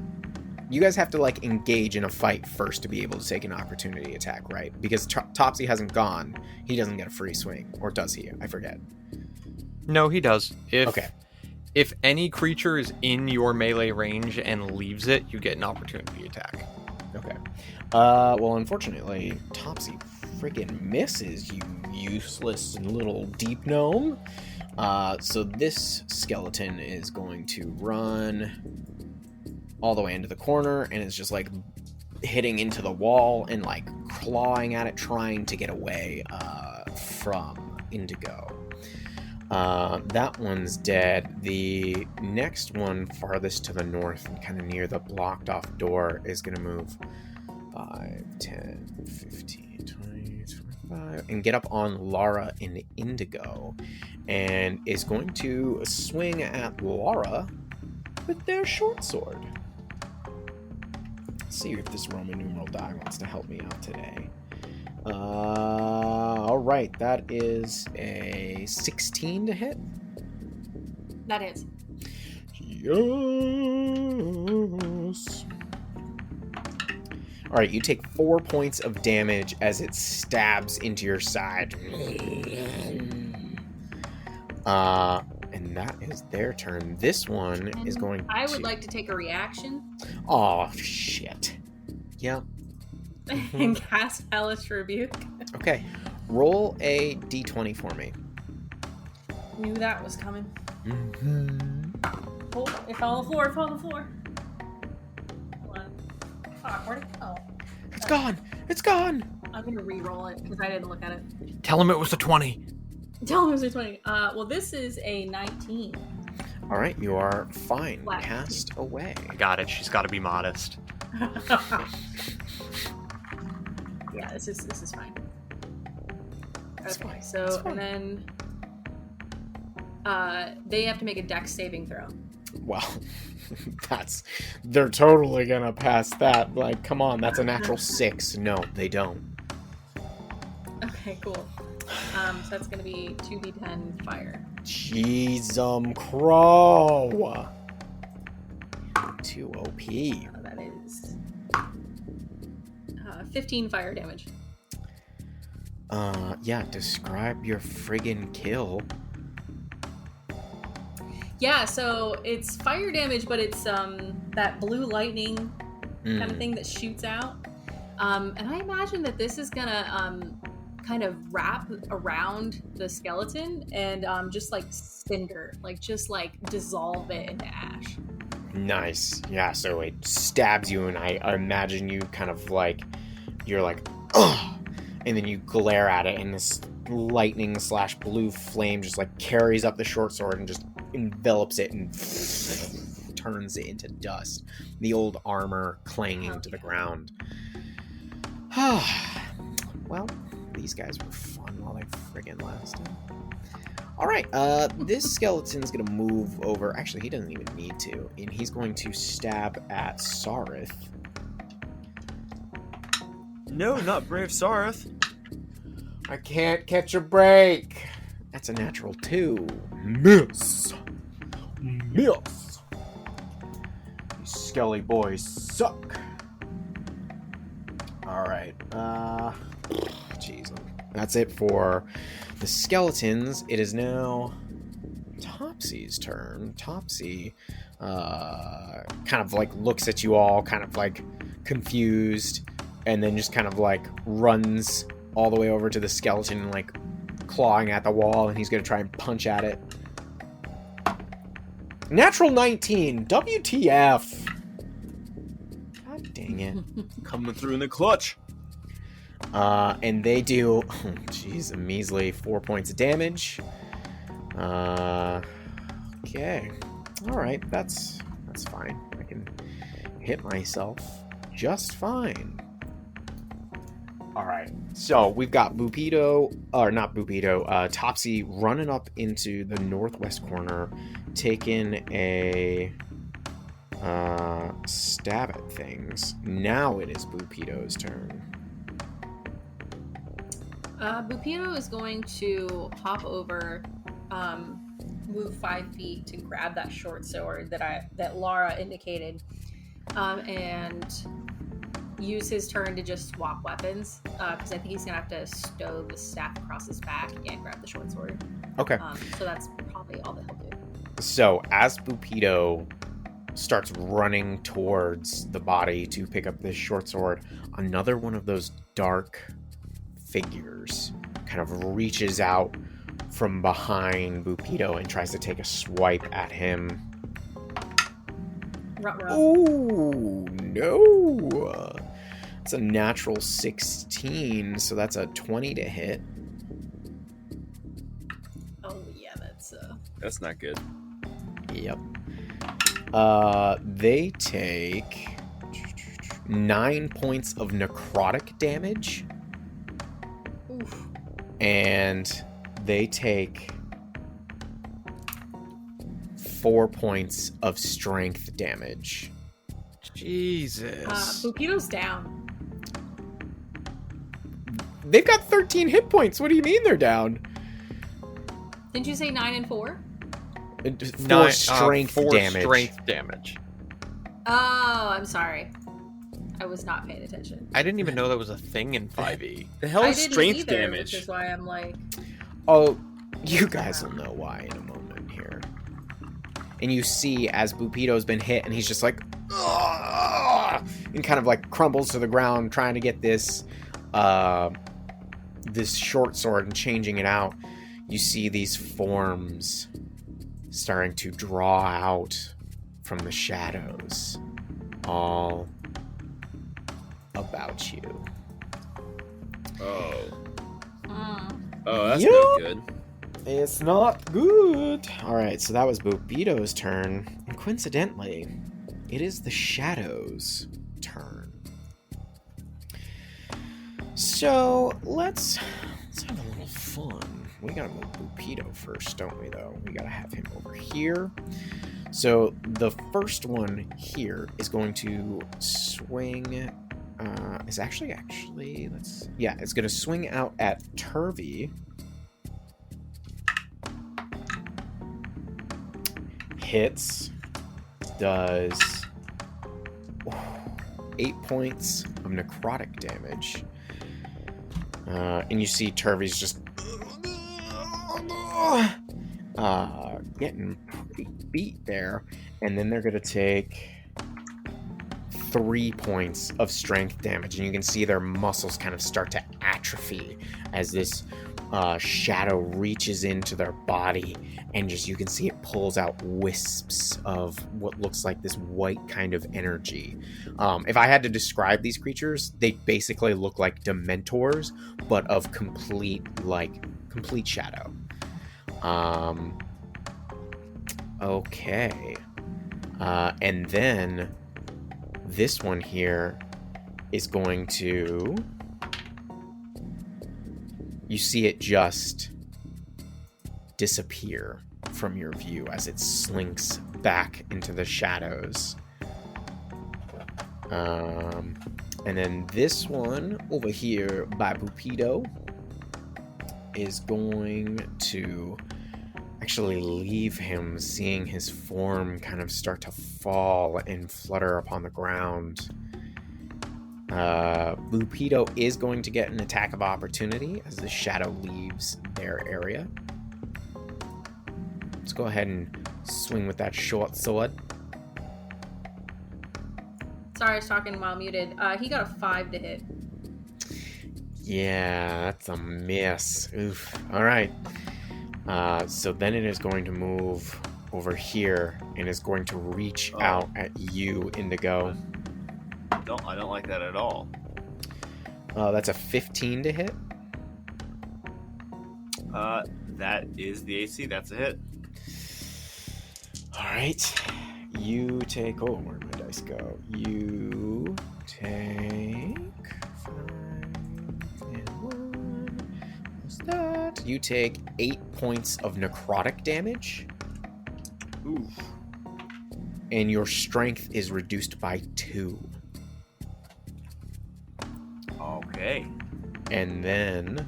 you guys have to, like, engage in a fight first to be able to take an opportunity attack, right? Because Topsy hasn't gone, he doesn't get a free swing. Or does he? I forget. No, he does. Okay. If any creature is in your melee range and leaves it, you get an opportunity attack. Okay. Well, unfortunately, Topsy friggin' misses, you useless little deep gnome. So this skeleton is going to run all the way into the corner, and it's just, like, hitting into the wall and, like, clawing at it, trying to get away from Indigo. That one's dead. The next one farthest to the north and kind of near the blocked off door is going to move 5, 10, 15, 20, 25, and get up on Lara and Indigo, and is going to swing at Lara with their short sword. Let's see if this Roman numeral die wants to help me out today. Alright, that is a 16 to hit. That is. Yes. Alright, you take 4 points of damage as it stabs into your side. And that is their turn. This one is going to... I would like to take a reaction. Oh, shit. Yeah. And cast Hellish Rebuke. Okay. Roll a d20 for me. Knew that was coming. Mm-hmm. Oh, it fell on the floor. Hold on. Fuck, where'd it go? It's gone! It's gone! I'm gonna re-roll it because I didn't look at it. Tell him it was a 20. Tell him it was a 20. Well, this is a 19. Alright, you are fine. Black. Cast away. I got it. She's got to be modest. Yeah, this is fine. It's Okay, fine. so It's fine. and then they have to make a dex saving throw. Well, they're totally gonna pass that. Like, come on, that's a natural 6. No, they don't. Okay, cool. So that's gonna be 2d10 fire. Crow. 2 OP. That is 15 fire damage. Yeah, describe your friggin' kill. Yeah, so it's fire damage, but it's that blue lightning kind of thing that shoots out. And I imagine that this is gonna kind of wrap around the skeleton and just like cinder, like just like dissolve it into ash. Nice. Yeah, so it stabs you, and I imagine you kind of like, you're like, ugh! And then you glare at it, and this lightning / blue flame just like carries up the short sword and just envelops it and turns it into dust. The old armor clanging to the ground. Well, these guys were fun while they friggin' lasted. Alright, this skeleton's gonna move over. Actually, he doesn't even need to. And he's going to stab at Sarith. No, not brave Sarith. I can't catch a break. That's a natural 2. Miss. You skelly boys suck. Alright, jeez. That's it for the skeletons. It is now Topsy's turn. Topsy kind of like looks at you all, kind of like confused, and then just kind of like runs all the way over to the skeleton and like clawing at the wall, and he's going to try and punch at it. Natural 19. WTF. God dang it. Coming through in the clutch. And they do, a measly 4 points of damage. Okay. Alright, that's fine. I can hit myself just fine. Alright, so we've got Topsy running up into the northwest corner, taking a stab at things. Now it is Bupido's turn. Bupido is going to hop over, move 5 feet to grab that short sword that Lara indicated, and use his turn to just swap weapons, because I think he's gonna have to stow the staff across his back and grab the short sword. Okay. So that's probably all that he'll do. So as Bupido starts running towards the body to pick up this short sword, another one of those dark figures kind of reaches out from behind Bupido and tries to take a swipe at him. Oh, no. It's a natural 16, so that's a 20 to hit. Oh, yeah, that's not good. Yep. They take 9 points of necrotic damage. Oof. And they take 4 points of strength damage. Jesus. Bupido's down. They've got 13 hit points. What do you mean they're down? Didn't you say 9 and 4? 4 strength damage. Strength damage. Oh, I'm sorry. I was not paying attention. I didn't even know that was a thing in 5e. The hell is I didn't strength either, damage? Which is why I'm like... Oh, you guys will know why in a moment here. And you see as Bupido's been hit, and he's just like... "Ugh!" and kind of like crumbles to the ground, trying to get this this short sword and changing it out. You see these forms starting to draw out from the shadows, all about you. Oh. Mm. Oh, that's Yep. not good. It's not good. Alright, so that was Bupido's turn. And coincidentally, it is the Shadow's turn. So, let's have a little fun. We gotta move Bupido first, don't we, though? We gotta have him over here. So, the first one here is going to swing... it's gonna swing out at Turvy. Hits, does 8 points of necrotic damage. And you see Turvy's just getting pretty beat there. And then they're going to take 3 points of strength damage. And you can see their muscles kind of start to atrophy as this shadow reaches into their body, and just you can see it pulls out wisps of what looks like this white kind of energy. If I had to describe these creatures, they basically look like Dementors, but of complete shadow. Okay. And then this one here is going to... You see it just disappear from your view as it slinks back into the shadows. And then this one over here by Bupido is going to actually leave him, seeing his form kind of start to fall and flutter upon the ground. Bupido is going to get an attack of opportunity as the shadow leaves their area. Let's go ahead and swing with that short sword. Sorry, I was talking while muted. He got a 5 to hit. Yeah, that's a miss. Oof. All right. So then it is going to move over here and is going to reach out at you, Indigo. I don't like that at all. That's a 15 to hit. That is the AC. That's a hit. All right. You take. Oh, where'd my dice go? You take 5 and 1. What's that? You take 8 points of necrotic damage. Ooh. And your strength is reduced by 2. Okay. And then,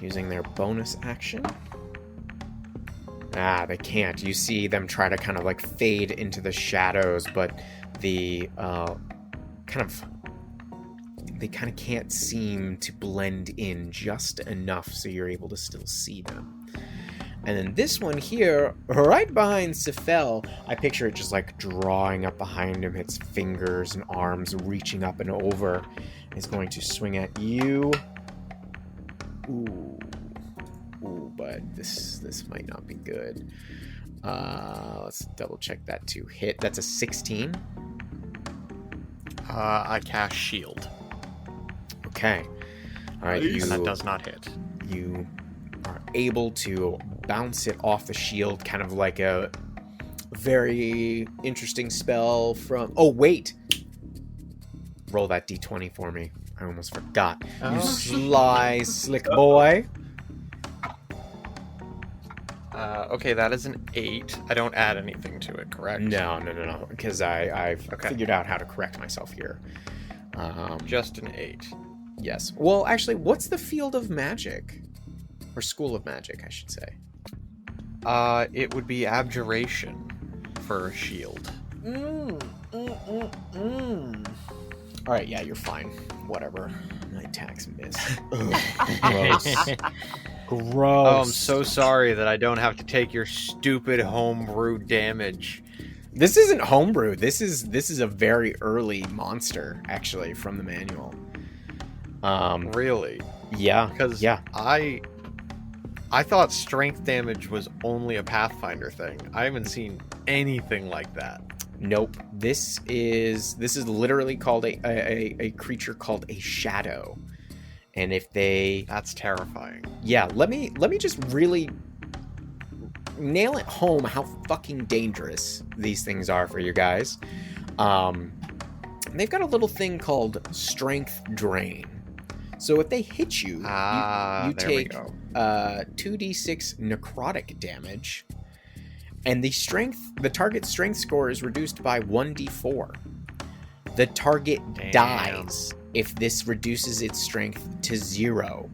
using their bonus action. They can't. You see them try to kind of like fade into the shadows, but they kind of can't seem to blend in just enough so you're able to still see them. And then this one here, right behind Sephel, I picture it just like drawing up behind him, its fingers and arms reaching up and over, is going to swing at you. Ooh, but this might not be good. Let's double check that to hit. That's a 16. I cast shield. Okay. All right, And that does not hit. You are able to bounce it off the shield, kind of like a very interesting spell from... Oh, wait! Roll that d20 for me. I almost forgot. You sly, slick boy. Okay, that is an 8. I don't add anything to it, correct? No. Because I've Okay. figured out how to correct myself here. Just an 8. Yes. Well, actually, what's the field of magic? Or school of magic, I should say. It would be abjuration for a shield. All right, yeah, you're fine. Whatever. My attacks miss. Gross. Gross. Oh, I'm so sorry that I don't have to take your stupid homebrew damage. This isn't homebrew. This is a very early monster, actually, from the manual. Really? Yeah. Because yeah. I thought strength damage was only a Pathfinder thing. I haven't seen anything like that. Nope. This is literally called a creature called a shadow. And if they... That's terrifying. Yeah, let me just really nail it home how fucking dangerous these things are for you guys. They've got a little thing called Strength Drain. So if they hit you, you take 2d6 necrotic damage, and the target strength score is reduced by 1d4. The target dies if this reduces its strength to 0.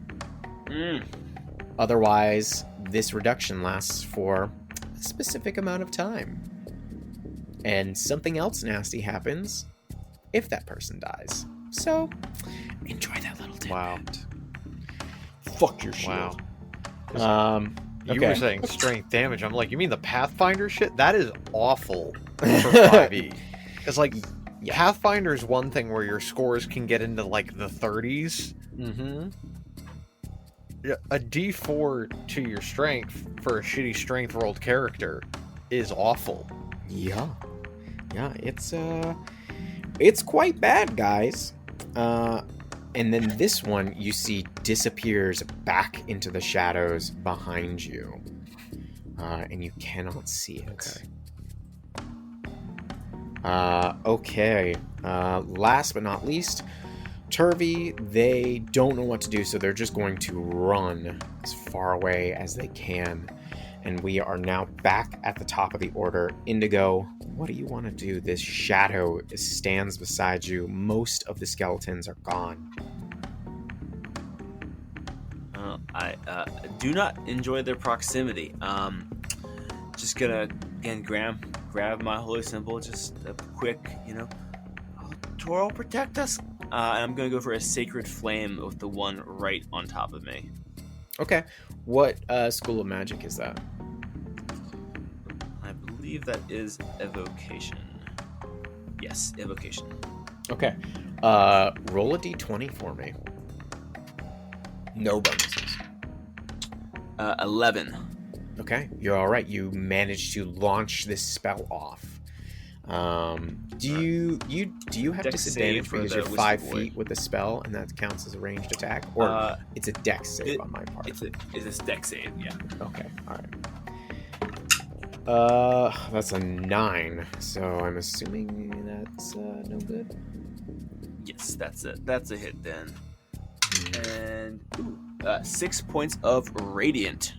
Otherwise, this reduction lasts for a specific amount of time. And something else nasty happens if that person dies. So, enjoy that little tidbit. Wow. Fuck your shield. Wow. Okay. You were saying strength damage. I'm like, you mean the Pathfinder shit? That is awful for 5e. Because, like, Pathfinder is one thing where your scores can get into, like, the 30s. Mm-hmm. A d4 to your strength for a shitty strength rolled character is awful. Yeah. Yeah, it's quite bad, guys. And then this one, you see, disappears back into the shadows behind you. And you cannot see it. Okay. Last but not least, Turvy, they don't know what to do, so they're just going to run as far away as they can. And we are now back at the top of the order. Indigo, what do you want to do? This shadow stands beside you. Most of the skeletons are gone. I do not enjoy their proximity. Just gonna, again, grab my holy symbol, just a quick, Proal, protect us. And I'm gonna go for a sacred flame with the one right on top of me. Okay. What school of magic is that? I believe that is evocation. Yes, evocation. Okay. Roll a d20 for me. No bonuses. 11. Okay, you're all right. You managed to launch this spell off. Do you have Dex disadvantage save for because the you're Whistle 5 Boy. feet with the spell, and that counts as a ranged attack, or it's a dex save on my part? It's a dex save, yeah. Okay, all right. That's a 9, so I'm assuming that's no good. Yes, that's a hit then. And 6 points of radiant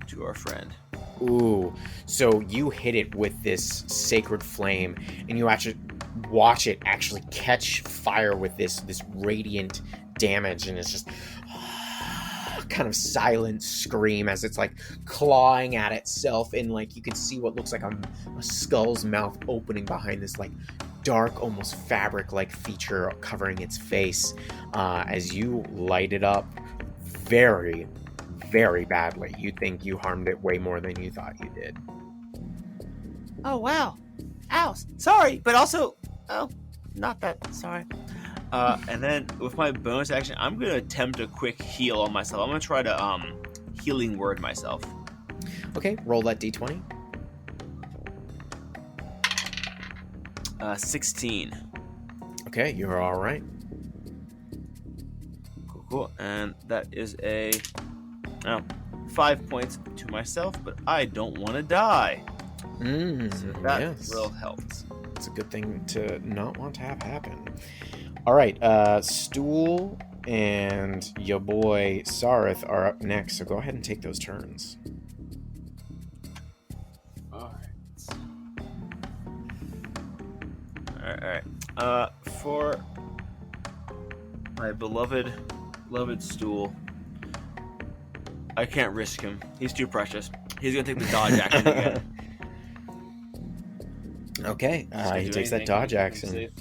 to our friend. Ooh, so you hit it with this sacred flame, and you actually watch it actually catch fire with this radiant damage, and it's just kind of silent scream as it's like clawing at itself, and like you can see what looks like a skull's mouth opening behind this like dark, almost fabric-like feature covering its face as you light it up very, very badly. You think you harmed it way more than you thought you did. Oh, wow. Ow. Sorry, but also... Oh, not that sorry. And then with my bonus action, I'm going to attempt a quick heal on myself. I'm going to try to healing word myself. Okay, roll that d20. 16. Okay, you're all right. Cool. And that is a 5 points to myself, but I don't want to die. So that Yes. will help. It's a good thing to not want to have happen. All right, Stool and your boy Sarith are up next, so go ahead and take those turns. All right. For my beloved Stool, I can't risk him. He's too precious. He's gonna take the dodge action again. Okay, he takes that dodge action.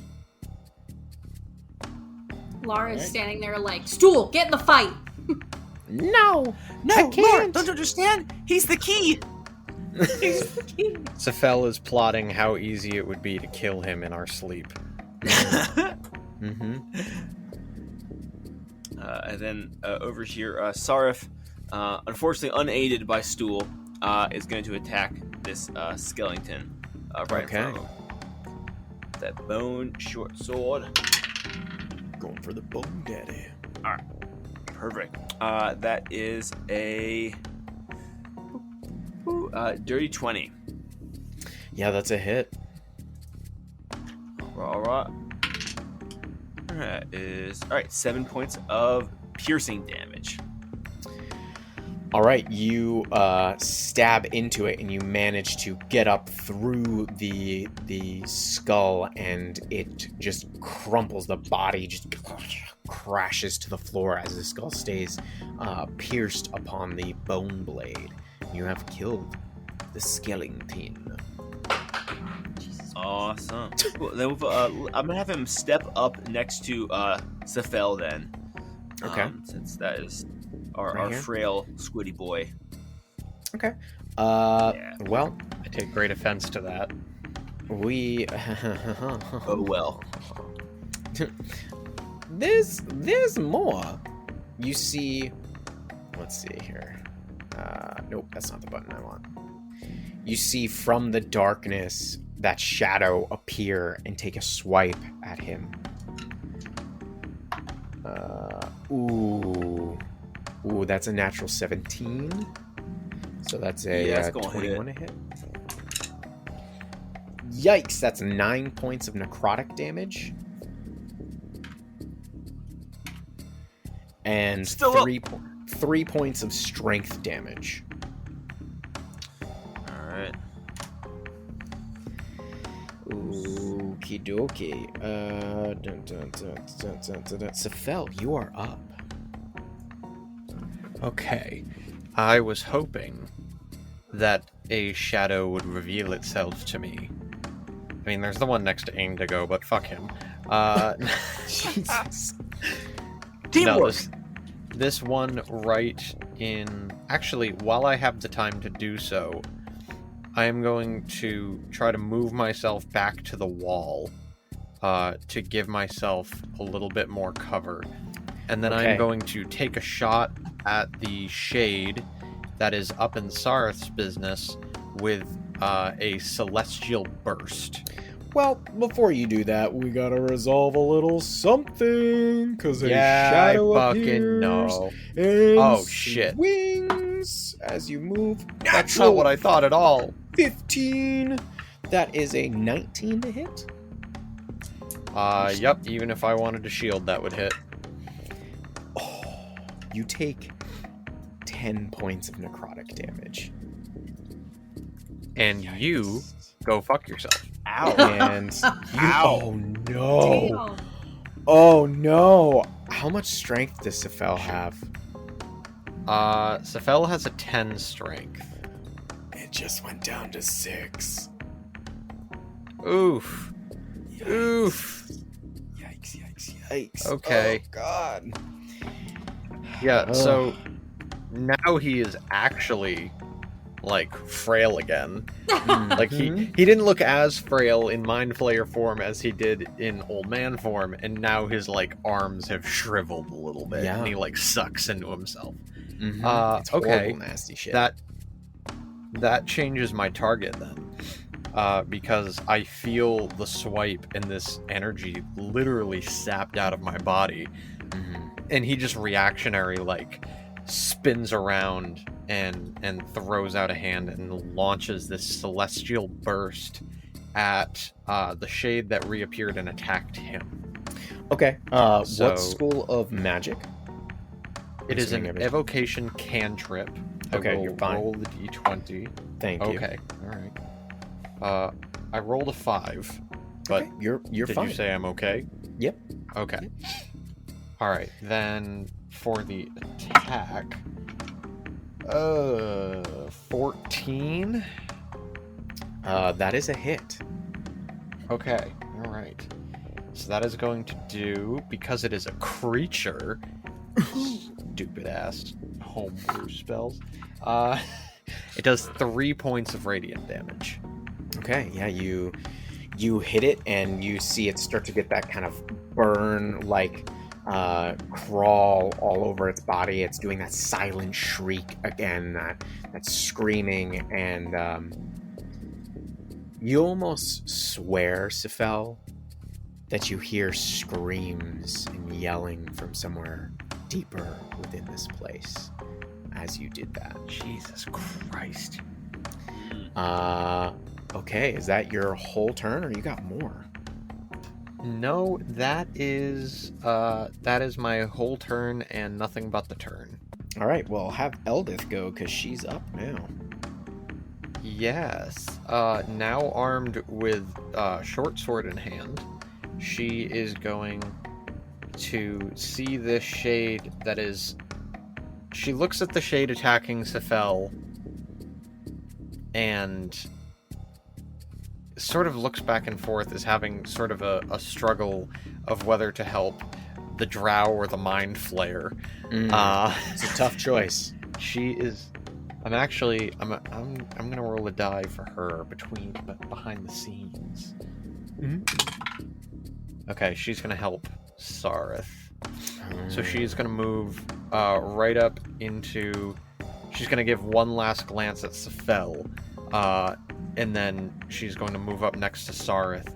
Lara's standing there like, Stool, get in the fight! No, No, I Lord, can't. don't you understand? He's the key. Sephel is plotting how easy it would be to kill him in our sleep. Mm-hmm. And then over here, Sarif, unfortunately unaided by Stool, is going to attack this skeleton right in front of him. That bone short sword. Going for the bone daddy. All right, perfect. That is a dirty 20. Yeah, that's a hit. All right. That is 7 points of piercing damage. All right, you stab into it, and you manage to get up through the skull, and it just crumples. The body just crashes to the floor as the skull stays pierced upon the bone blade. You have killed the skeleton. Awesome. Cool. Then I'm gonna have him step up next to Sephel then. Okay. Since that is our Right here? frail squiddy boy. Okay. Yeah. Well, I take great offense to that. we Oh well. There's more. You see, let's see here. Nope, that's not the button I want. You see from the darkness that shadow appear and take a swipe at him. Ooh, that's a natural 17. So that's a Yeah, that's gonna 21 to hit. Yikes, that's 9 points of necrotic damage. And Still 3 points of strength damage. Alright. Okie dokie. Sephel, you are up. Okay. I was hoping that a shadow would reveal itself to me. I mean, there's the one next to Indigo, but fuck him. Jesus. Teamwork! This one right in... Actually, while I have the time to do so, I am going to try to move myself back to the wall to give myself a little bit more cover. and then Okay. I'm going to take a shot at the shade that is up in Sarth's business with a celestial burst. Well, before you do that, we gotta resolve a little something, because a Yeah, shadow I fucking appears know. and Oh, shit. swings as you move. That's not what I thought at all. 15. That is a 19 to hit. Yep, even if I wanted to shield, that would hit. Oh, you take 10 points of necrotic damage. And you go fuck yourself. Ow. And you, oh no. Damn. Oh no. How much strength does Sephel have? Sephel has a 10 strength. It just went down to 6. Oof. Yikes. Oof. Yikes. Okay. Oh, God. Yeah, Ugh. so now he is actually, like, frail again. Like, he didn't look as frail in Mind Flayer form as he did in Old Man form, and now his, like, arms have shriveled a little bit, Yeah. and he, like, sucks into himself. It's Okay. horrible, nasty shit. That changes my target then. Because I feel the swipe and this energy literally sapped out of my body. And he just reactionary, like, spins around and throws out a hand and launches this celestial burst at the shade that reappeared and attacked him. Okay. So- what school of magic? It is an Assuming evocation cantrip. I Okay, will you're fine. roll the d20. Thank you. Okay, all right. I rolled a 5, but Okay, you're did fine. you say I'm okay? Yep. Okay. All right, then for the attack, 14. That is a hit. Okay, all right. So that is going to do, because it is a creature, stupid ass homebrew spells. It does 3 points of radiant damage. Okay, yeah, you hit it and you see it start to get that kind of burn, like crawl all over its body. It's doing that silent shriek again, that screaming, and you almost swear, Sephel, that you hear screams and yelling from somewhere deeper within this place as you did that. Jesus Christ. Okay, is that your whole turn, or you got more? No, that is my whole turn and nothing but the turn. All right, well, have Eldith go, because she's up now. Yes. Now armed with short sword in hand, she is going to see this shade that is... She looks at the shade attacking Sephel and sort of looks back and forth as having sort of a struggle of whether to help the drow or the mind flayer. It's a tough choice. She is... I'm gonna roll a die for her behind the scenes. Okay, she's gonna help Sarth. So she's gonna move right up into... She's gonna give one last glance at Sephel, and then she's going to move up next to Sarth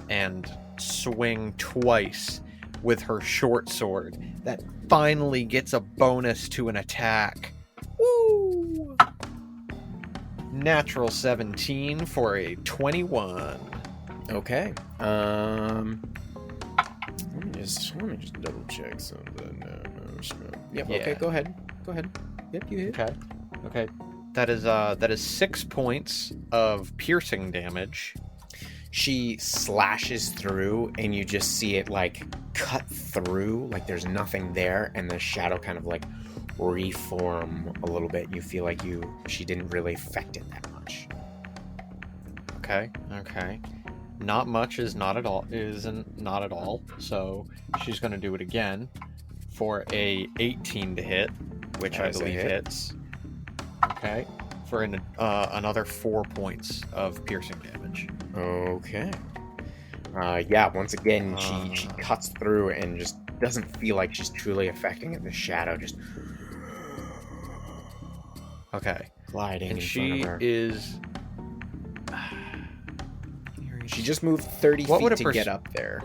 and swing twice with her short sword. That finally gets a bonus to an attack. Woo! Natural 17 for a 21. Okay. Let me just double check something. Yep. Yeah. Okay. Go ahead. Yep. You hit. Okay. That is 6 points of piercing damage. She slashes through, and you just see it like cut through, like there's nothing there, and the shadow kind of like reform a little bit. You feel like she didn't really affect it that much. Okay. Not much isn't not at all. So she's gonna do it again for a 18 to hit, which That I is a believe hit. hits. Okay. For another 4 points of piercing damage. Okay. Yeah, once again, she cuts through and just doesn't feel like she's truly affecting it. The shadow just Okay. gliding And in she front of her. is... She just moved 30 What would feet to get up there.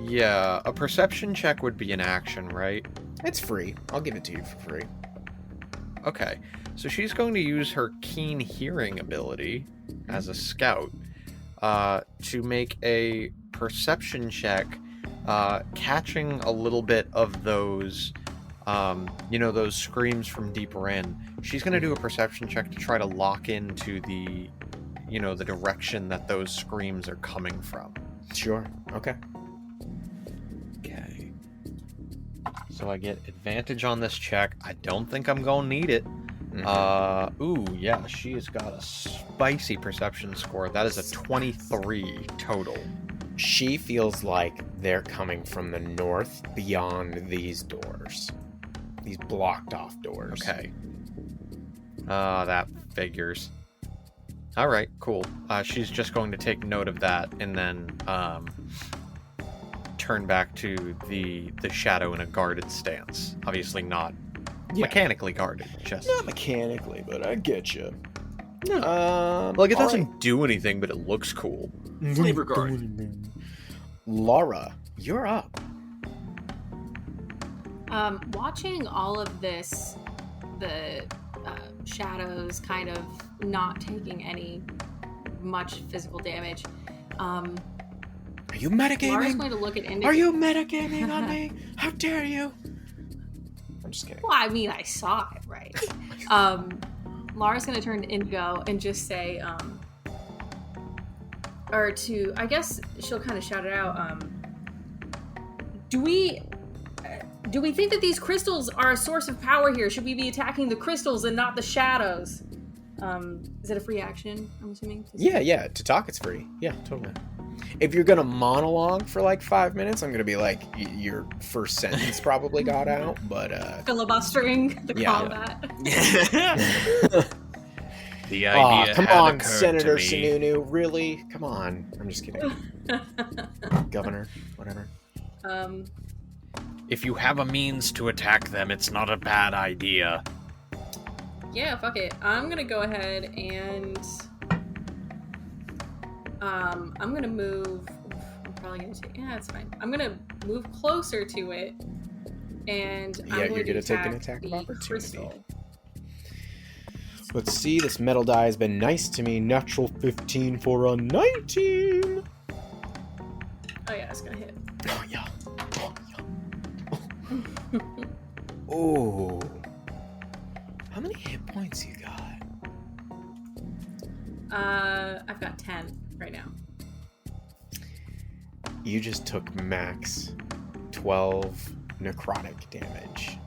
Yeah, a perception check would be an action, right? It's free. I'll give it to you for free. Okay, so she's going to use her keen hearing ability as a scout to make a perception check, catching a little bit of those, those screams from deeper in. She's going to do a perception check to try to lock into the direction that those screams are coming from. Sure. Okay. Okay. So I get advantage on this check. I don't think I'm going to need it. Yeah, she has got a spicy perception score. That is a 23 total. She feels like they're coming from the north beyond these doors. These blocked off doors. Okay. That figures. Alright, cool. She's just going to take note of that and then turn back to the shadow in a guarded stance. Obviously not mechanically guarded, just... Not mechanically, but I get you. No. Like, it doesn't do anything, but it looks cool. Flavor guard. Lara, you're up. Watching all of this, the shadows kind of not taking any much physical damage. Are you metagaming? Lara's going to look at Indigo. Are you metagaming on me? How dare you? I'm just kidding. Well, I mean, I saw it, right? Lara's going to turn to Indigo and just say, I guess she'll kind of shout it out. Do we think that these crystals are a source of power here? Should we be attacking the crystals and not the shadows? Is it a free action, I'm assuming? Yeah. To talk, it's free. Yeah, totally. If you're gonna monologue for like 5 minutes, I'm gonna be like, your first sentence probably got out, but filibustering the combat. The idea come had on, occurred Senator to me. Sununu, really? Come on. I'm just kidding. Governor, whatever. If you have a means to attack them, it's not a bad idea. Yeah, fuck it. I'm gonna go ahead and I'm gonna move. I'm probably gonna take. Yeah, it's fine. I'm gonna move closer to it, and Yeah, I'm you're going gonna to take an attack attack of the opportunity. crystal. Let's see, this metal die has been nice to me. Natural 15 for a 19. Oh yeah, it's gonna hit. Oh, yeah. Oh. How many hit points you got? I've got 10 right now. You just took max 12 necrotic damage.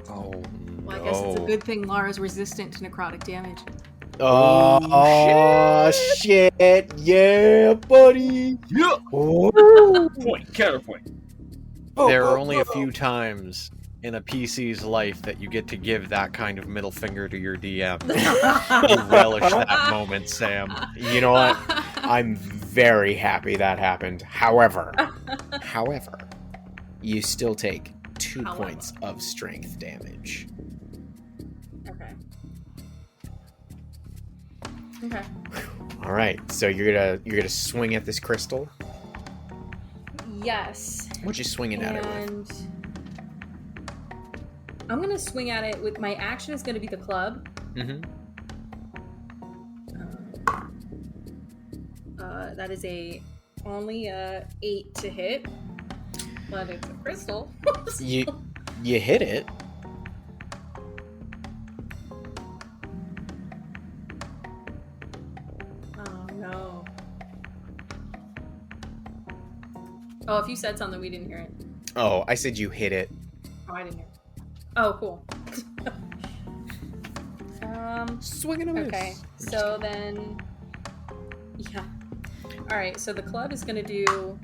Oh, Well, I guess it's a good thing Lara's resistant to necrotic damage. Oh, shit. Yeah, buddy. Yeah. Oh. Point. Counterpoint. There are only a few times in a PC's life that you get to give that kind of middle finger to your DM. Relish that moment, Sam. You know what? I'm very happy that happened. However, you still take 2 points of strength damage. Okay. All right, so you're gonna swing at this crystal. Yes. What you swinging at it with? And I'm gonna swing at it with my action is gonna be the club. Mm-hmm. That is only 8 to hit, but it's a crystal. You hit it. Oh no. Oh, if you said something, we didn't hear it. Oh, I said you hit it. Oh, I didn't hear it. Oh, cool. Swing and a miss. Okay, so then, yeah. All right, so the club is gonna do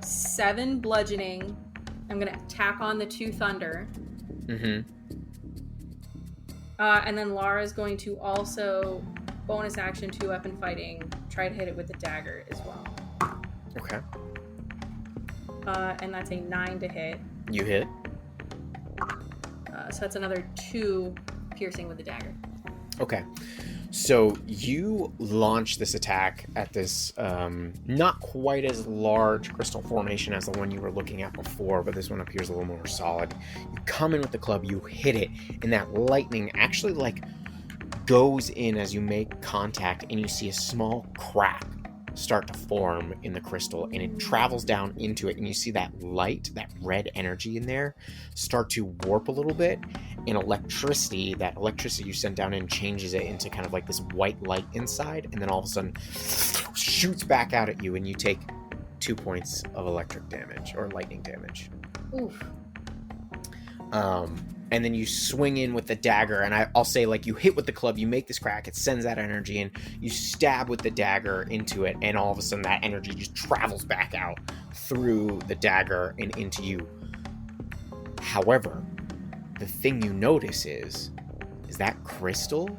7 bludgeoning. I'm gonna tack on the 2 thunder. Mm-hmm. And then Lara's going to also bonus action, 2 weapon fighting. Try to hit it with the dagger as well. Okay. And that's a 9 to hit. You hit. So that's another 2 piercing with the dagger. Okay. So you launch this attack at this not quite as large crystal formation as the one you were looking at before, but this one appears a little more solid. You come in with the club, you hit it, and that lightning actually like goes in as you make contact, and you see a small crack start to form in the crystal, and it travels down into it, and you see that light, that red energy in there start to warp a little bit, and that electricity you sent down in changes it into kind of like this white light inside, and then all of a sudden shoots back out at you, and you take 2 points of electric damage or lightning damage. Oof. And then you swing in with the dagger, and I'll say, like, you hit with the club, you make this crack, it sends that energy in, you stab with the dagger into it, and all of a sudden that energy just travels back out through the dagger and into you. However, the thing you notice is that crystal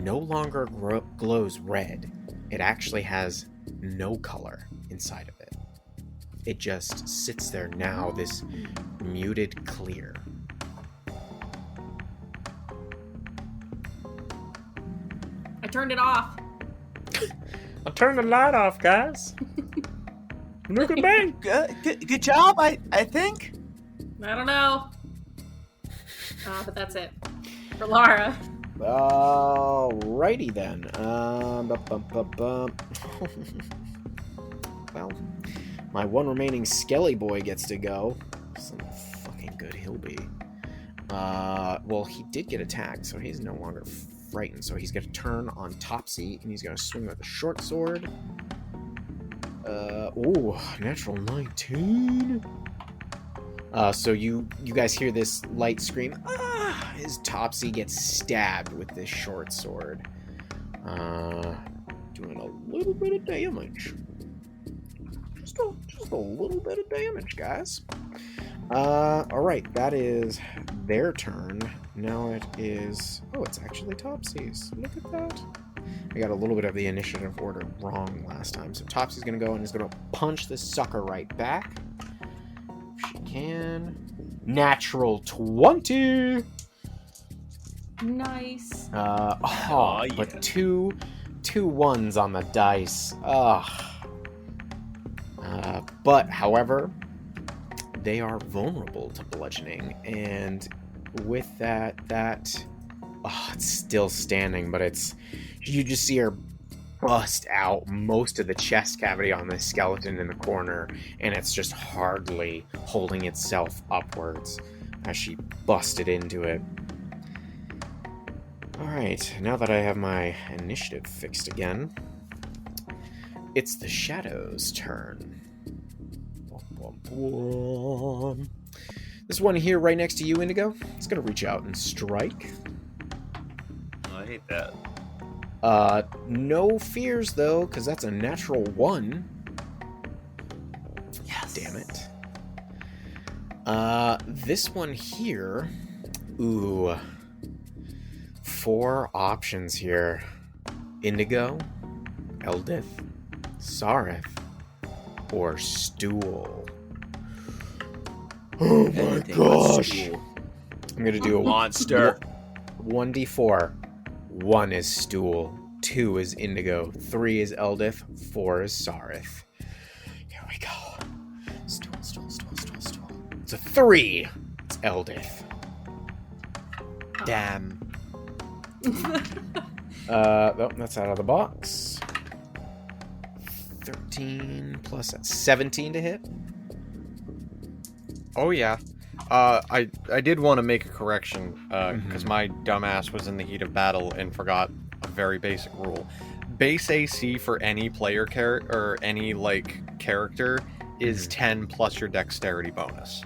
no longer glows red. It actually has no color inside of it. It just sits there now, this muted clear. I turned it off. I turned the light off, guys. Look at me. Good job, I think. I don't know. But that's it. For Lara. Alrighty then. Well, my one remaining Skelly boy gets to go. Some fucking good he'll be. Well, he did get attacked, so he's no longer frightened. So he's going to turn on Topsy, and he's going to swing with a short sword. Natural 19. So you guys hear this light scream. His Topsy gets stabbed with this short sword. Doing a little bit of damage. Just a little bit of damage, guys. Alright, that is their turn. Now it is... Oh, it's actually Topsy's. Look at that. I got a little bit of the initiative order wrong last time. So Topsy's going to go and is going to punch this sucker right back. If she can. Natural 20! Nice. But two ones on the dice. But, however, they are vulnerable to bludgeoning, and with that, it's still standing, but you just see her bust out most of the chest cavity on the skeleton in the corner, and it's just hardly holding itself upwards as she busted into it. Alright, now that I have my initiative fixed again, it's the Shadow's turn. This one here right next to you, Indigo, it's going to reach out and strike. Oh, I hate that. No fears, though, because that's a natural 1. Yes. Damn it. This one here... Ooh. 4 options here. Indigo, Eldith, Sareth, or Stool. Oh my gosh! I'm gonna do a monster. 1d4. 1 is Stool, 2 is Indigo, 3 is Eldith, 4 is Sareth. Here we go. Stool. It's a 3. It's Eldith. Damn. That's out of the box. 13 plus that's 17 to hit. Oh yeah. I did want to make a correction because my dumbass was in the heat of battle and forgot a very basic rule. Base AC for any player or any character is 10 plus your dexterity bonus.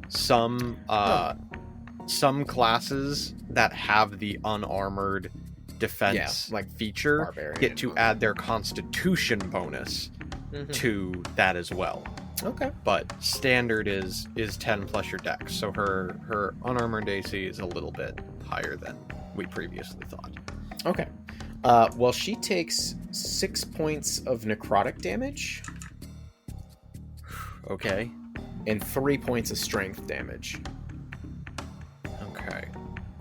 Some classes that have the unarmored defense feature Barbarian get to add their constitution bonus to that as well. Okay. But standard is 10 plus your dex, so her unarmored AC is a little bit higher than we previously thought. Okay. Well, she takes 6 points of necrotic damage Okay. and 3 points of strength damage. Okay.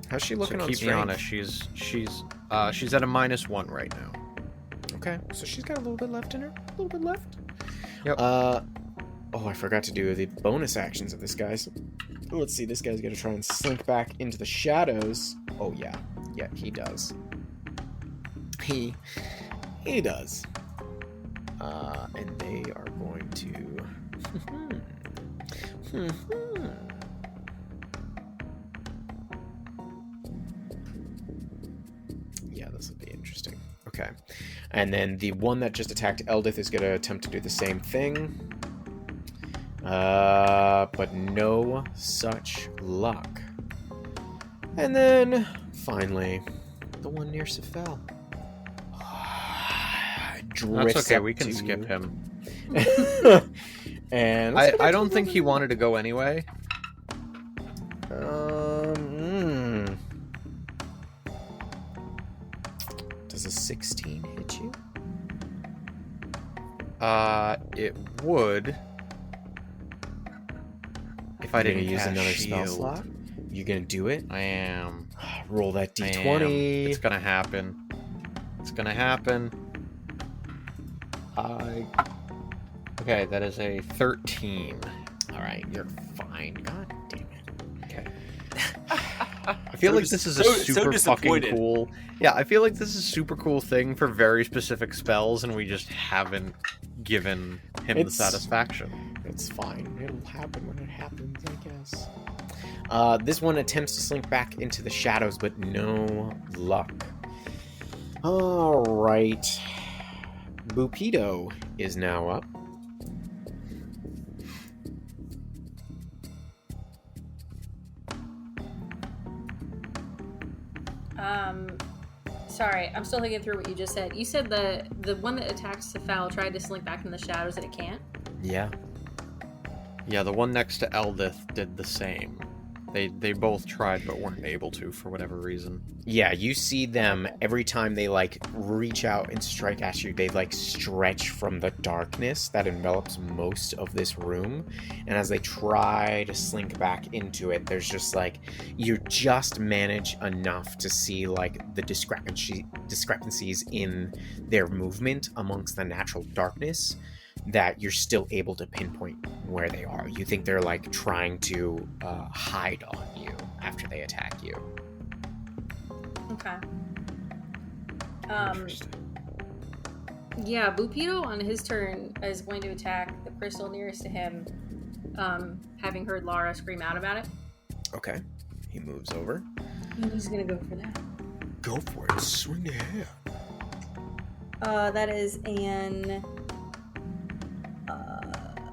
How's she looking So on keep strength? me honest. She's at a -1 right now. Okay, so she's got a little bit left in her. A little bit left. Yep. Oh, I forgot to do the bonus actions of this guy's. Let's see, this guy's gonna try and slink back into the shadows. Oh yeah, he does. He does. And they are going to. Yeah, this will be interesting. Okay. And then the one that just attacked Eldith is going to attempt to do the same thing. But no such luck. And then, finally, the one near Sephel. That's okay. We can skip him. And I don't think he wanted to go anyway. Does a 16 hit you? It would. If I didn't use cast another shield. spell slot, you gonna do it? I am. Roll that I d20. am. It's gonna happen. It's gonna happen. Okay, that is a 13. All right, you're fine. God damn it. Okay. I feel like this is a super fucking disappointed. cool. Yeah, I feel like this is a super cool thing for very specific spells, and we just haven't given him the It's- satisfaction. It's fine. It'll happen when it happens, I guess. This one attempts to slink back into the shadows, but no luck. All right. Bupido is now up. Sorry, I'm still thinking through what you just said. You said the one that attacked Sephel tried to slink back in the shadows and it can't? Yeah. Yeah, the one next to Eldith did the same. They both tried but weren't able to for whatever reason. Yeah, you see them every time they like reach out and strike at you, they like stretch from the darkness that envelops most of this room. And as they try to slink back into it, there's just like you just manage enough to see like the discrepancies in their movement amongst the natural darkness that you're still able to pinpoint where they are. You think they're like trying to hide on you after they attack you. Okay. Interesting. Yeah, Bupido on his turn is going to attack the crystal nearest to him, having heard Lara scream out about it. Okay. He moves over. And he's gonna go for that. Go for it. Swing ahead. That is an...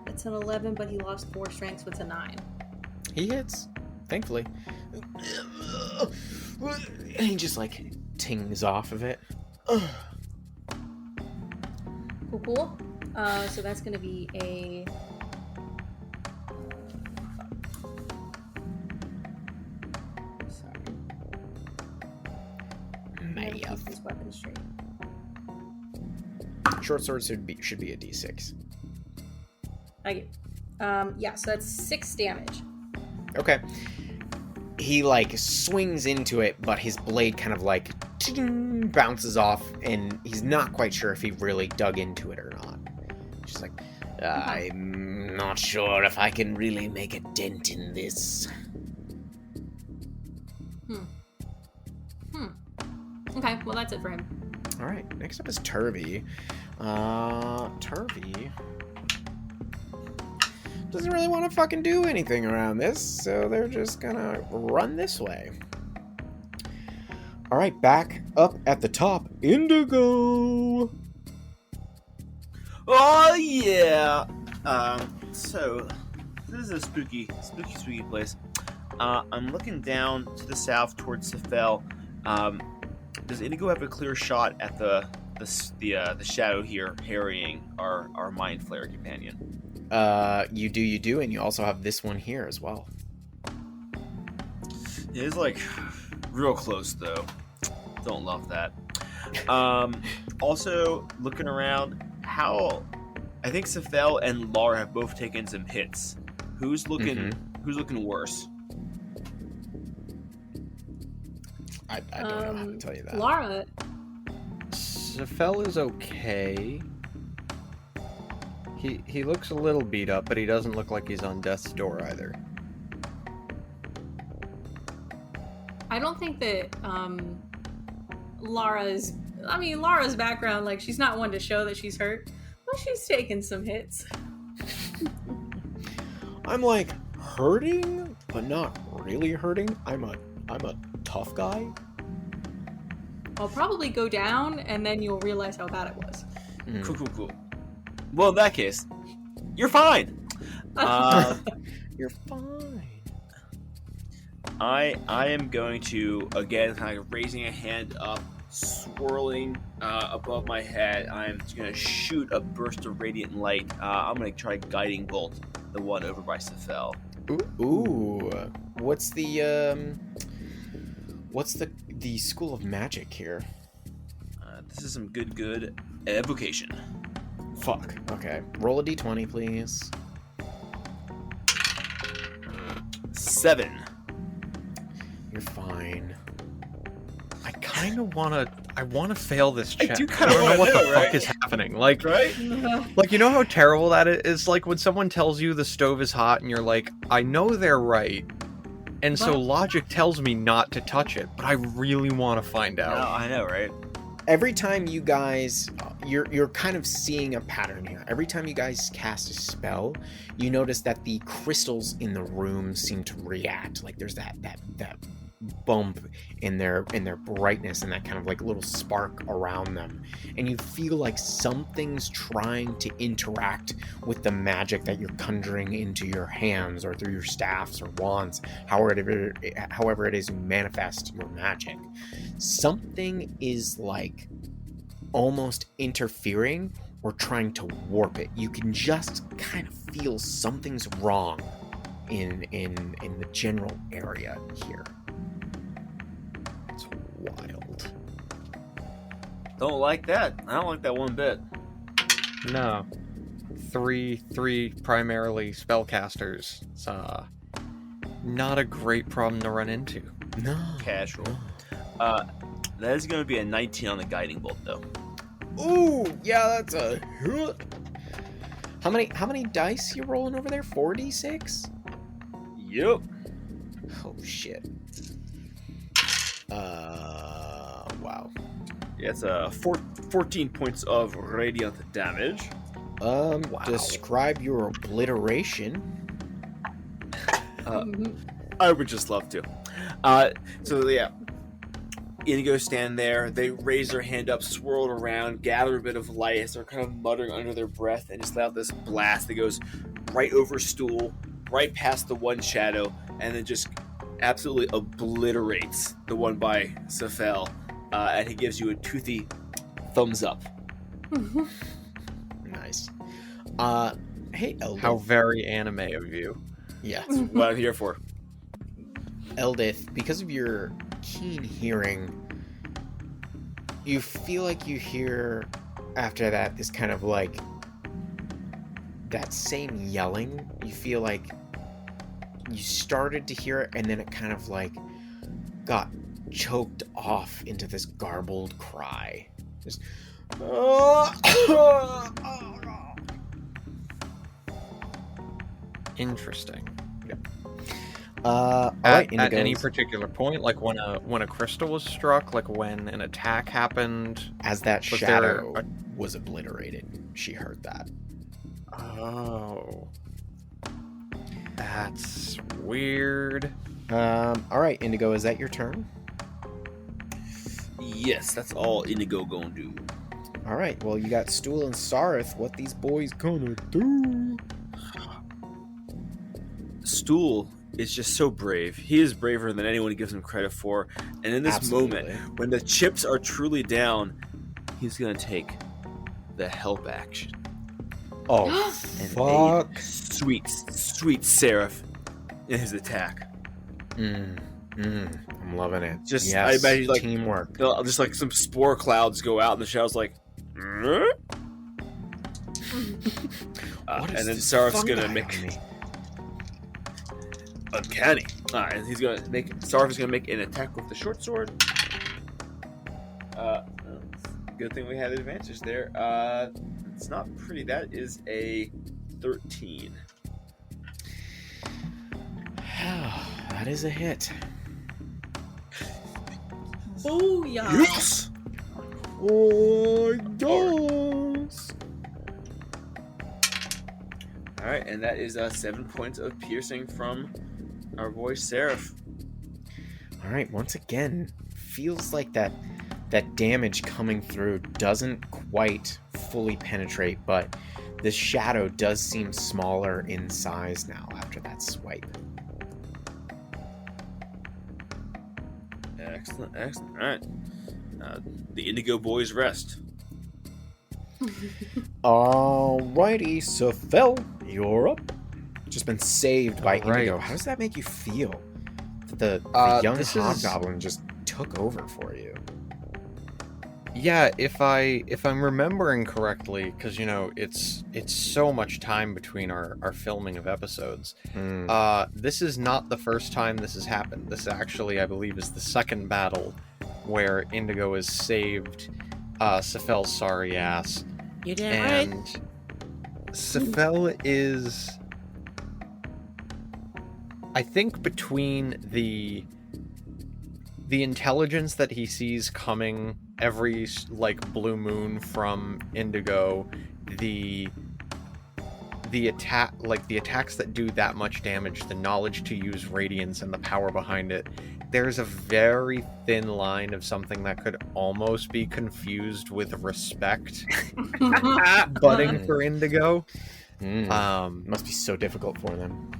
it's an 11, but he lost 4 strength, so it's a 9. He hits, thankfully. And he just like tings off of it. Cool. So that's gonna be a... Sorry. Never keep this weapon straight. Short sword should be a d6. Yeah, so that's 6 damage. Okay. He like swings into it, but his blade kind of like bounces off, and he's not quite sure if he really dug into it or not. She's like, I'm not sure if I can really make a dent in this. Okay, well that's it for him. All right, next up is Turvy. Turvy doesn't really want to fucking do anything around this, so they're just gonna run this way. All right, back up at the top, Indigo. Oh yeah. So this is a spooky place. I'm looking down to the south towards Sephel. Does Indigo have a clear shot at the shadow here harrying our mind flayer companion? You do, and you also have this one here as well. It is like real close though. Don't love that. Also, looking around, I think Sephel and Lara have both taken some hits. Who's looking worse? I don't know how to tell you that. Lara. Sephel is okay. He looks a little beat up, but he doesn't look like he's on death's door either. I don't think that Lara's background, like, she's not one to show that she's hurt, but she's taken some hits. I'm like hurting, but not really hurting. I'm a tough guy. I'll probably go down, and then you'll realize how bad it was. Cool. Well, in that case, you're fine. You're fine. I am going to, again, kind of raising a hand up, swirling above my head. I'm just going to shoot a burst of radiant light. I'm going to try guiding bolt the one over by Sephel. Ooh. What's the school of magic here? This is some good evocation. Fuck. Okay. Roll a d20, please. 7. You're fine. I kind of want to fail this check. I do I kinda don't know wanna what the know, fuck right? is happening. Like, Right? like, you know how terrible that is? Like when someone tells you the stove is hot and you're like, I know they're right. And so But- logic tells me not to touch it, but I really want to find No, out. I know, right? Every time you guys, you're kind of seeing a pattern here. Every time you guys cast a spell, you notice that the crystals in the room seem to react. Like there's that bump in their brightness and that kind of like little spark around them, and you feel like something's trying to interact with the magic that you're conjuring into your hands or through your staffs or wands, however it is you manifest your magic. Something is like almost interfering or trying to warp it. You can just kind of feel something's wrong in the general area here. It's wild. Don't like that. I don't like that one bit. No. Three primarily spellcasters. It's not a great problem to run into. No. Casual. That is going to be a 19 on the guiding bolt, though. Ooh, yeah, that's a hit. How many dice you rolling over there? 4d6? Yep. Oh shit. Wow. Yeah, it's 14 points of radiant damage. Wow. Describe your obliteration. I would just love to. So yeah, Indigo stand there. They raise their hand up, swirl it around, gather a bit of light as they're kind of muttering under their breath, and just let out this blast that goes right over Stool, right past the one shadow, and then just absolutely obliterates the one by Sephel. And he gives you a toothy thumbs up. Nice. Hey, Eldith. How very anime of you. Yeah. That's what I'm here for. Eldith, because of your keen hearing, you feel like you hear after that this kind of like that same yelling. You feel like you started to hear it and then it kind of like got choked off into this garbled cry. Just Interesting. all right, At any Indigo. particular point, like when a crystal was struck, like when an attack happened. As that Was there shadow a- was obliterated, she heard that. Oh, that's weird. All right, Indigo, is that your turn? Yes, that's all Indigo gonna do. All right, well, you got Stool and Sarith. What these boys gonna do? Stool is just so brave. He is braver than anyone gives him credit for. And in this Absolutely. moment, when the chips are truly down, he's gonna take the help action. Oh, And fuck. a sweet seraph in his attack. I'm loving it. Just yes, I imagine like teamwork. just like some spore clouds go out, and the shadow's like. What is And then this Saraf's fungi gonna on make me? uncanny. Alright, and he's gonna make Saraf is gonna make an attack with the short sword. Good thing we had advantage there. It's not pretty. That is a 13. That is a hit. Booyah! Yes. Oh, yes. All right, and that is 7 points of piercing from our boy Seraph. All right, once again, feels like that damage coming through doesn't quite fully penetrate, but this shadow does seem smaller in size now after that swipe. Excellent. All right, the Indigo boys rest. Alrighty, Sephel, you're up. Just been saved by All right. Indigo. How does that make you feel? That the young this is- hobgoblin just took over for you. Yeah, if I'm remembering correctly, because it's so much time between our filming of episodes. This is not the first time this has happened. This actually, I believe, is the second battle where Indigo has saved Sephel's sorry ass, You did right. and Sephel is, I think, between the intelligence that he sees coming every blue moon from Indigo, the attacks that do that much damage, the knowledge to use radiance and the power behind it, there's a very thin line of something that could almost be confused with respect budding for Indigo. Must be so difficult for them.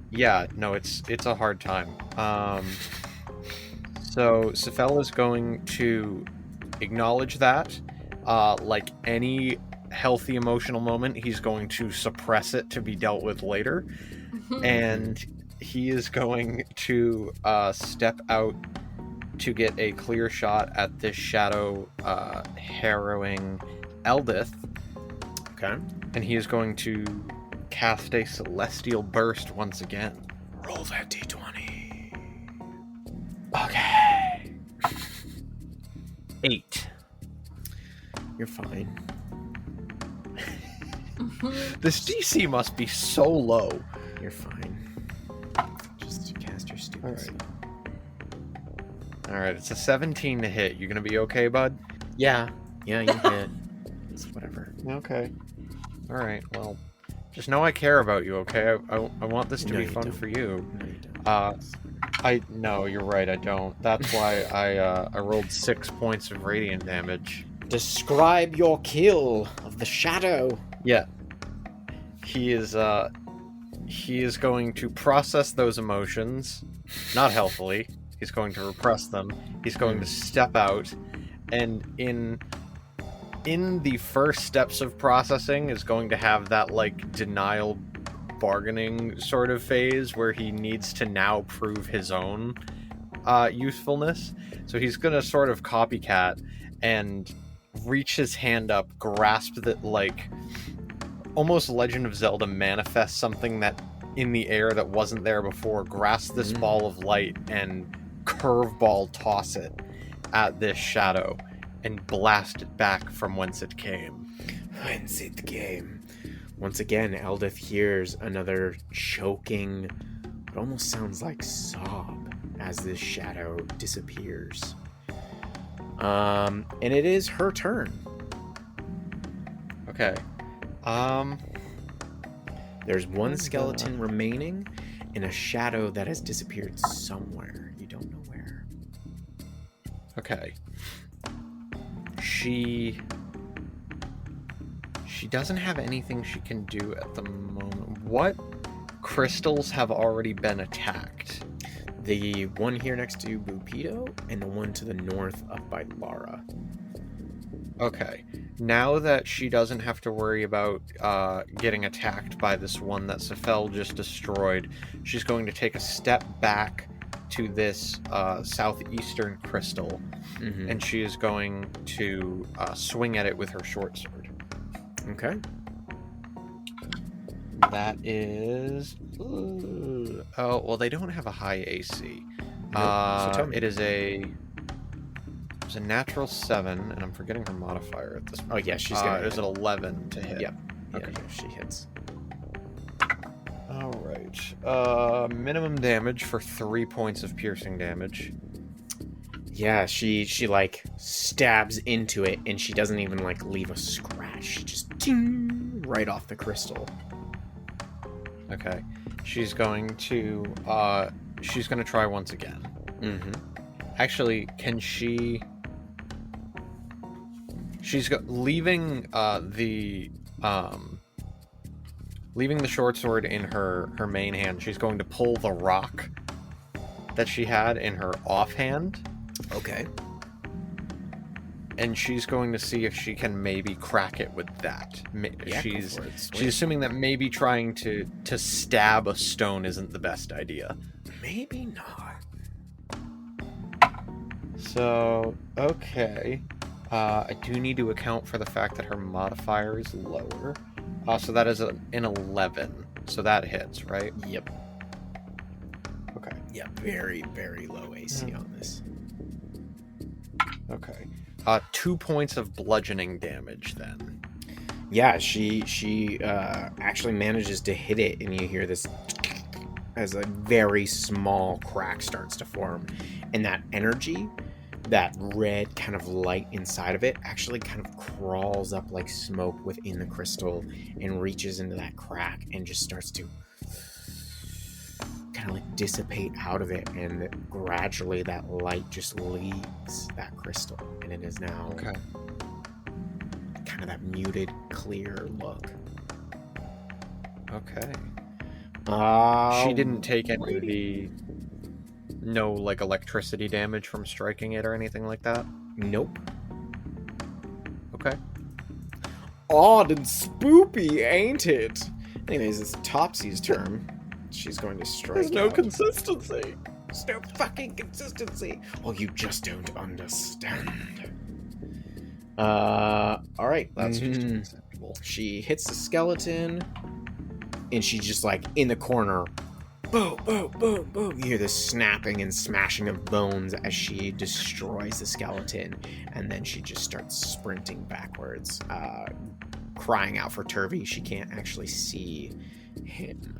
Yeah, no, it's a hard time. So Sephel is going to acknowledge that. Like any healthy emotional moment, he's going to suppress it to be dealt with later. And he is going to step out to get a clear shot at this shadow harrowing Eldith. Okay. And he is going to cast a Celestial Burst once again. Roll that d20. Okay. 8. You're fine. This DC must be so low. You're fine. Just cast your stupid All right. spell. Alright, it's a 17 to hit. You gonna be okay, bud? Yeah, you hit. It's whatever. Okay. Alright, well, just know I care about you, okay? I want this to No, be you fun don't. for you. No, you don't. No, you're right, I don't. That's why I rolled 6 points of radiant damage. Describe your kill of the shadow. Yeah. He is going to process those emotions, not healthily. He's going to repress them. He's going to step out, and in the first steps of processing is going to have that denial bargaining sort of phase where he needs to now prove his own usefulness. So he's going to sort of copycat and reach his hand up, grasp that almost Legend of Zelda manifest something that in the air that wasn't there before, grasp this ball of light and curveball toss it at this shadow and blast it back from whence it came. Whence it came. Once again, Eldith hears another choking, it almost sounds like sob as this shadow disappears. And it is her turn. Okay. There's one skeleton remaining in a shadow that has disappeared somewhere. You don't know where. Okay. She doesn't have anything she can do at the moment. What crystals have already been attacked? The one here next to Bupido and the one to the north up by Lara. Okay. Now that she doesn't have to worry about getting attacked by this one that Sephel just destroyed, she's going to take a step back to this southeastern crystal, and she is going to swing at it with her short sword. Okay. That is... oh, well, they don't have a high AC. So tell me. It's a natural 7, and I'm forgetting her modifier at this point. Oh, yeah, she's going to It was an 11 to hit. Yep. Yeah, Okay. she hits. All right. Minimum damage for 3 points of piercing damage. Yeah, she like stabs into it, and she doesn't even like leave a scratch. She just ting, right off the crystal. Okay. She's going to try once again. Actually, can she... leaving the short sword in her main hand. She's going to pull the rock that she had in her offhand. Okay. And she's going to see if she can maybe crack it with that. Yeah, She's go for it. Sweet. she's assuming that maybe trying to stab a stone isn't the best idea. Maybe not. So, okay. I do need to account for the fact that her modifier is lower. So that is an 11. So that hits, right? Yep. Okay. Yeah, very, very low AC on this. Okay. 2 points of bludgeoning damage then. Yeah, she actually manages to hit it, and you hear this as a very small crack starts to form, and that energy, that red kind of light inside of it, actually kind of crawls up like smoke within the crystal and reaches into that crack and just starts to kind of like dissipate out of it, and gradually that light just leaves that crystal, and it is now Okay. kind of that muted, clear look. Okay. She She didn't take any of the... No, like, electricity damage from striking it or anything like that? Nope. Okay. Odd and spoopy, ain't it? Anyways, it's Topsy's turn. She's going to strike out. consistency. There's no fucking consistency. Well, you just don't understand. Alright. That's just acceptable. She hits the skeleton, and she just, like, in the corner, boom, boom, boom, boom. You hear this snapping and smashing of bones as she destroys the skeleton, and then she just starts sprinting backwards, crying out for Turvey. She can't actually see him.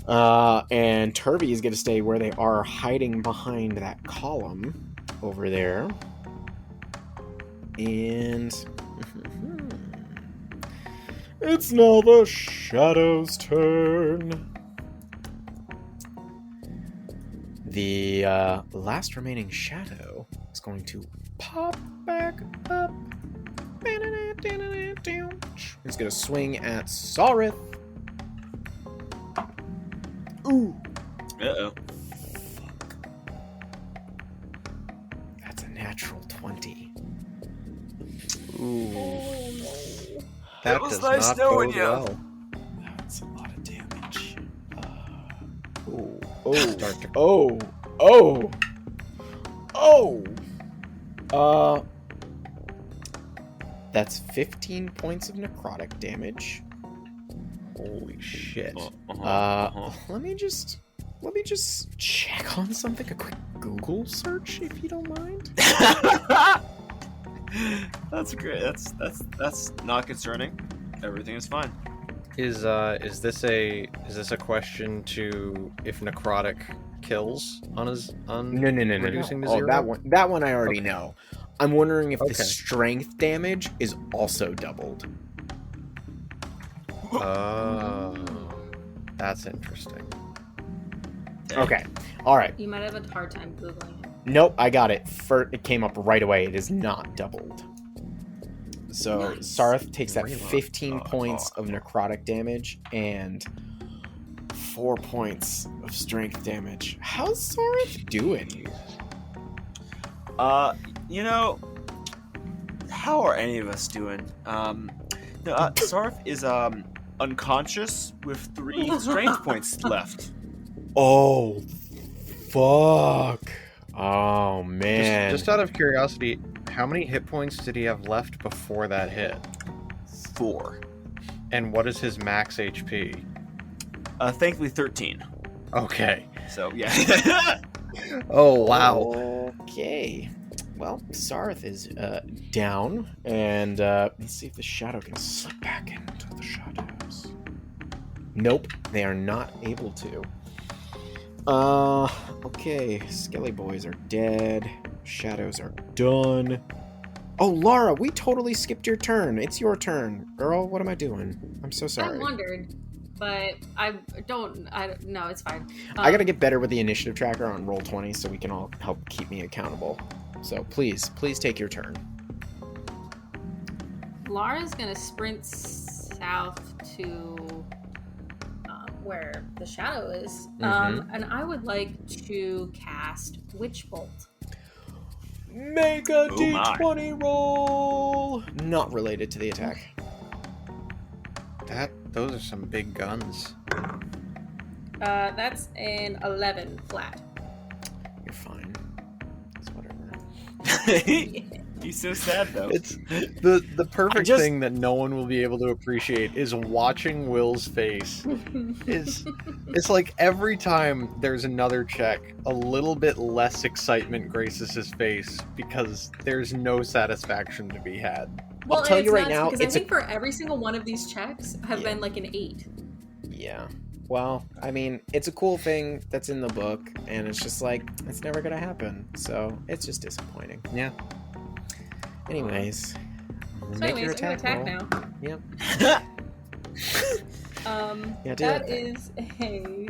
And Turvey is going to stay where they are, hiding behind that column over there. And it's now the Shadow's turn. The last remaining Shadow is going to pop back up. It's going to swing at Sarith. Ooh. Uh-oh. That's a natural 20. Ooh. Oh, That was does nice not knowing bode you. well. That's a lot of damage. Ooh. Oh. Start to... That's 15 points of necrotic damage. Holy shit. Let me just check on something. A quick Google search, if you don't mind. That's great. That's not concerning. Everything is fine. Is this a question to if necrotic kills on No. reducing to Oh, 0? that one I already Okay. know. I'm wondering if Okay. the strength damage is also doubled. Oh, that's interesting. Okay. All right. You might have a hard time Googling it. Nope, I got it. It came up right away. It is not doubled. So Nice. Sarth takes that Really? 15 points of necrotic damage and 4 points of strength damage. How's Sarth doing? You know, how are any of us doing? Sarf is unconscious with 3 strength points left. Oh, fuck. Oh, man. Just out of curiosity, how many hit points did he have left before that hit? 4. And what is his max HP? Thankfully 13. Okay. So, yeah. Oh, wow. Okay. Well, Sarth is down, and let's see if the shadow can slip back into the shadows. Nope, they are not able to. Okay, Skelly boys are dead. Shadows are done. Oh, Lara, we totally skipped your turn. It's your turn. Earl, what am I doing? I'm so sorry. I wondered, but no, it's fine. I gotta get better with the initiative tracker on Roll20 so we can all help keep me accountable. So please take your turn. Lara's gonna sprint south to where the shadow is, and I would like to cast Witch Bolt. Make a Oh d20 roll. Not related to the attack. Those are some big guns. That's an 11 flat. You're fine. It's whatever. He's so sad, though. It's the perfect thing that no one will be able to appreciate is watching Will's face. It's like every time there's another check, a little bit less excitement graces his face because there's no satisfaction to be had. Well, I'll tell it's you right nuts now, because it's I think for every single one of these checks have Yeah. been like an 8. Yeah. Well, I mean, it's a cool thing that's in the book, and it's just like, it's never gonna happen. So, it's just disappointing. Yeah. Anyways, So make anyways, your I'm gonna attack attack roll. now. Yep. Yeah, do That that is a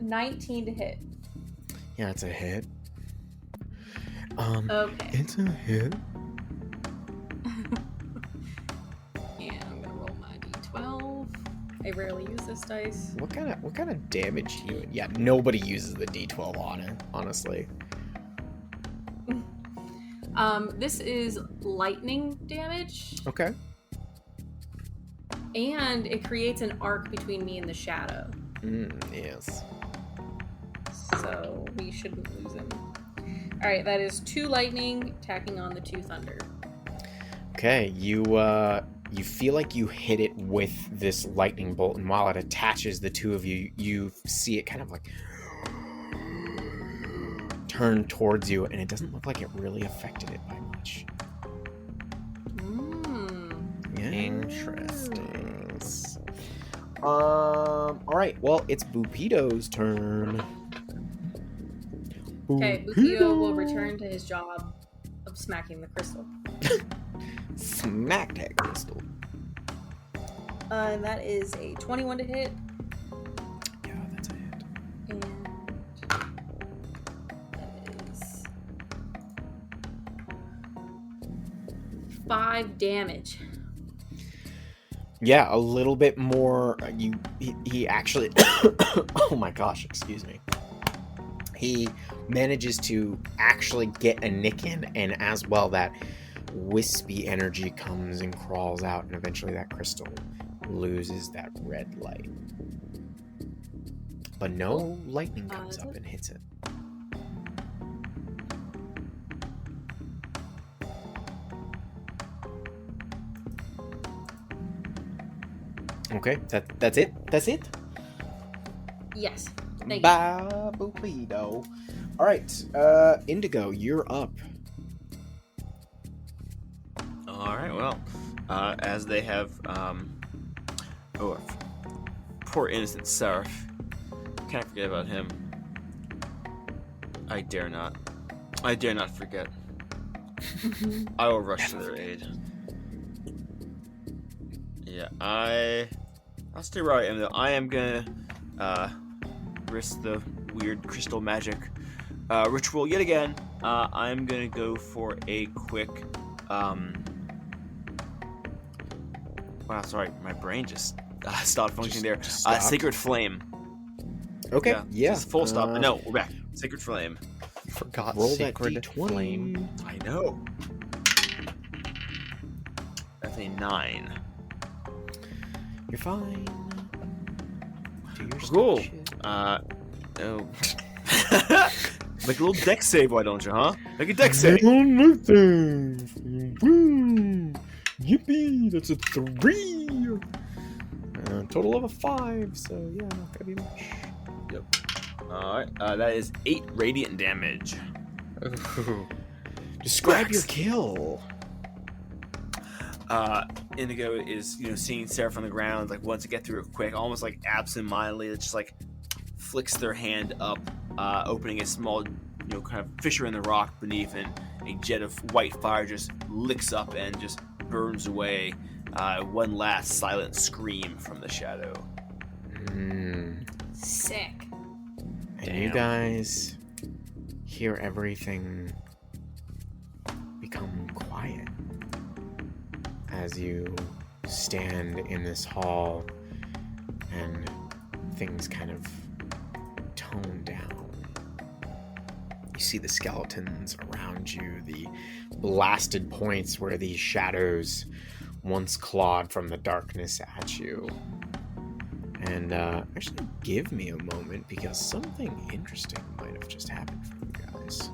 19 to hit. Yeah, it's a hit. Okay. It's a hit. And I'm gonna roll my d12. I rarely use this dice. What kind of damage do you? Yeah, nobody uses the D12 on it, honestly. This is lightning damage, Okay. and it creates an arc between me and the shadow. Yes. So we shouldn't lose him. Alright, that is 2 lightning attacking on the 2 thunder. Okay, you feel like you hit it with this lightning bolt, and while it attaches the two of you, you see it kind of like turn towards you, and it doesn't look like it really affected it by much. Yeah. Interesting. Alright, well, it's Bupido's turn. Okay, Bupido will return to his job of smacking the crystal. Smack that crystal. And that is a 21 to hit. Yeah, that's a hit. And that is 5 damage. Yeah, a little bit more. He actually. Oh my gosh! Excuse me. He manages to actually get a nick in, and as well, that wispy energy comes and crawls out, and eventually that crystal loses that red light. But no lightning comes up and hits it. Okay, that's it. That's it. Yes. Thank you. Babupido. All right, Indigo, you're up. All right, well, as they have, poor innocent Seraph. Can't forget about him. I dare not forget. I will rush to their aid. Yeah, I'll stay where I am, though. I am gonna, risk the weird crystal magic, ritual yet again. I'm gonna go for a quick, wow, sorry, my brain just stopped functioning there. Sacred Flame. Okay, yeah. Just full stop. No, we're back. Sacred Flame. Forgot Roll that Sacred D20. Flame. I know. That's a 9. You're fine. Do your Cool. shit. Oh. Make a little deck save, why don't you, huh? Make a deck save. Yippee! That's a 3. Total of a 5. So yeah, not gonna be much. Yep. All right. That is 8 radiant damage. Ooh. Describe your kill. Indigo is, seeing Seraph on the ground, like wants to get through it quick, almost like absent-mindedly. It just like flicks their hand up, opening a small, kind of fissure in the rock beneath, and a jet of white fire just licks up and just burns away. One last silent scream from the shadow. Sick. And you guys hear everything become quiet as you stand in this hall and things kind of tone down. You see the skeletons around you, the blasted points where these shadows once clawed from the darkness at you. And actually give me a moment, because something interesting might have just happened for you guys.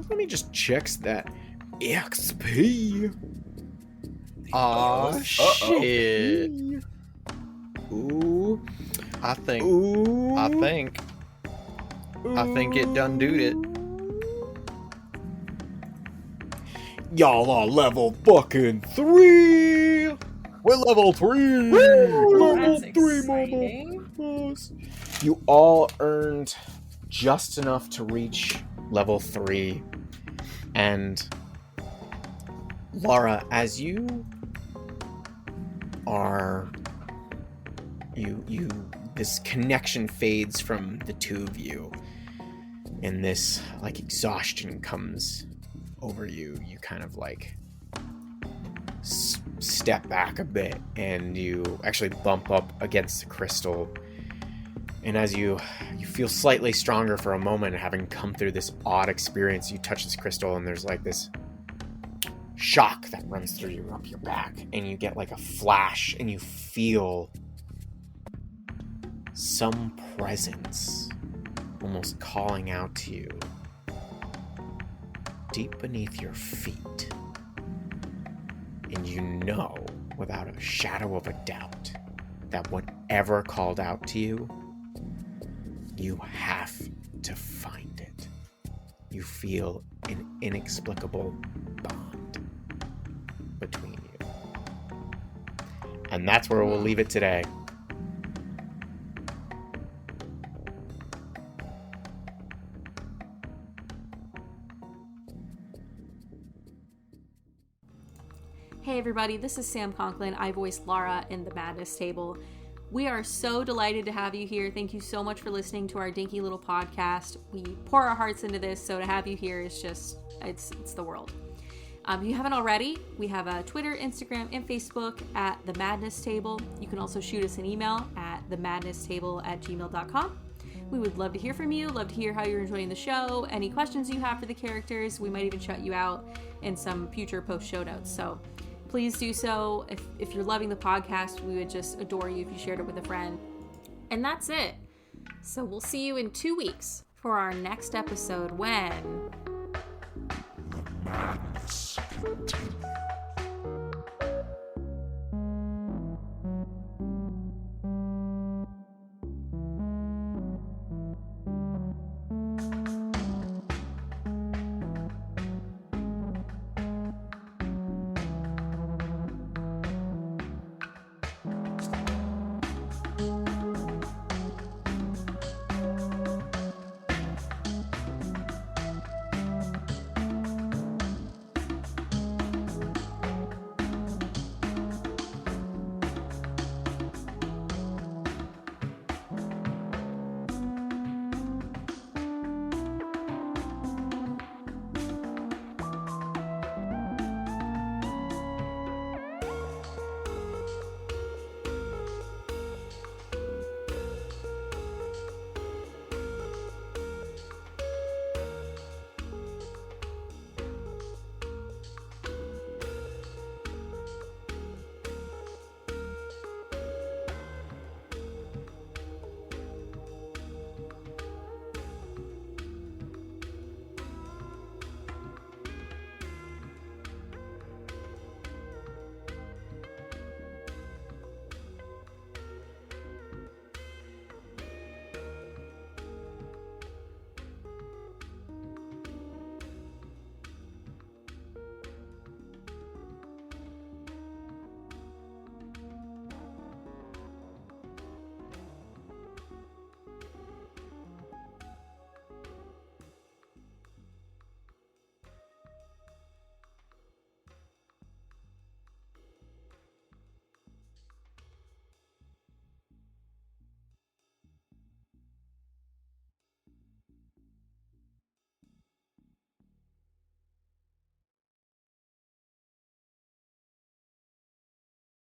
Let me just check that XP. Aw, shit. Ooh. I think Ooh. it done doed it. Y'all are level fucking 3. We're level 3. Level That's 3, exciting. motherfuckers. You all earned just enough to reach level 3. And Lara, as you are this connection fades from the two of you, and this like exhaustion comes over you. You kind of like step back a bit, and you actually bump up against the crystal. And as you feel slightly stronger for a moment, having come through this odd experience, you touch this crystal, and there's like this shock that runs through you up your back, and you get like a flash, and you feel some presence almost calling out to you deep beneath your feet. And you know, without a shadow of a doubt, that whatever called out to you, you have to find it. You feel an inexplicable bond between you. And that's where we'll leave it today. Hey everybody, this is Sam Conklin. I voice Lara in the Madness Table. We are so delighted to have you here. Thank you so much for listening to our dinky little podcast. We pour our hearts into this, so to have you here is just, it's the world. If you haven't already, we have a Twitter, Instagram, and Facebook at The Madness Table. You can also shoot us an email at themadnesstable@gmail.com. We would love to hear from you, love to hear how you're enjoying the show, any questions you have for the characters. We might even shout you out in some future post show notes. So please do so. If you're loving the podcast, we would just adore you if you shared it with a friend. And that's it. So we'll see you in 2 weeks for our next episode when... Madness continues.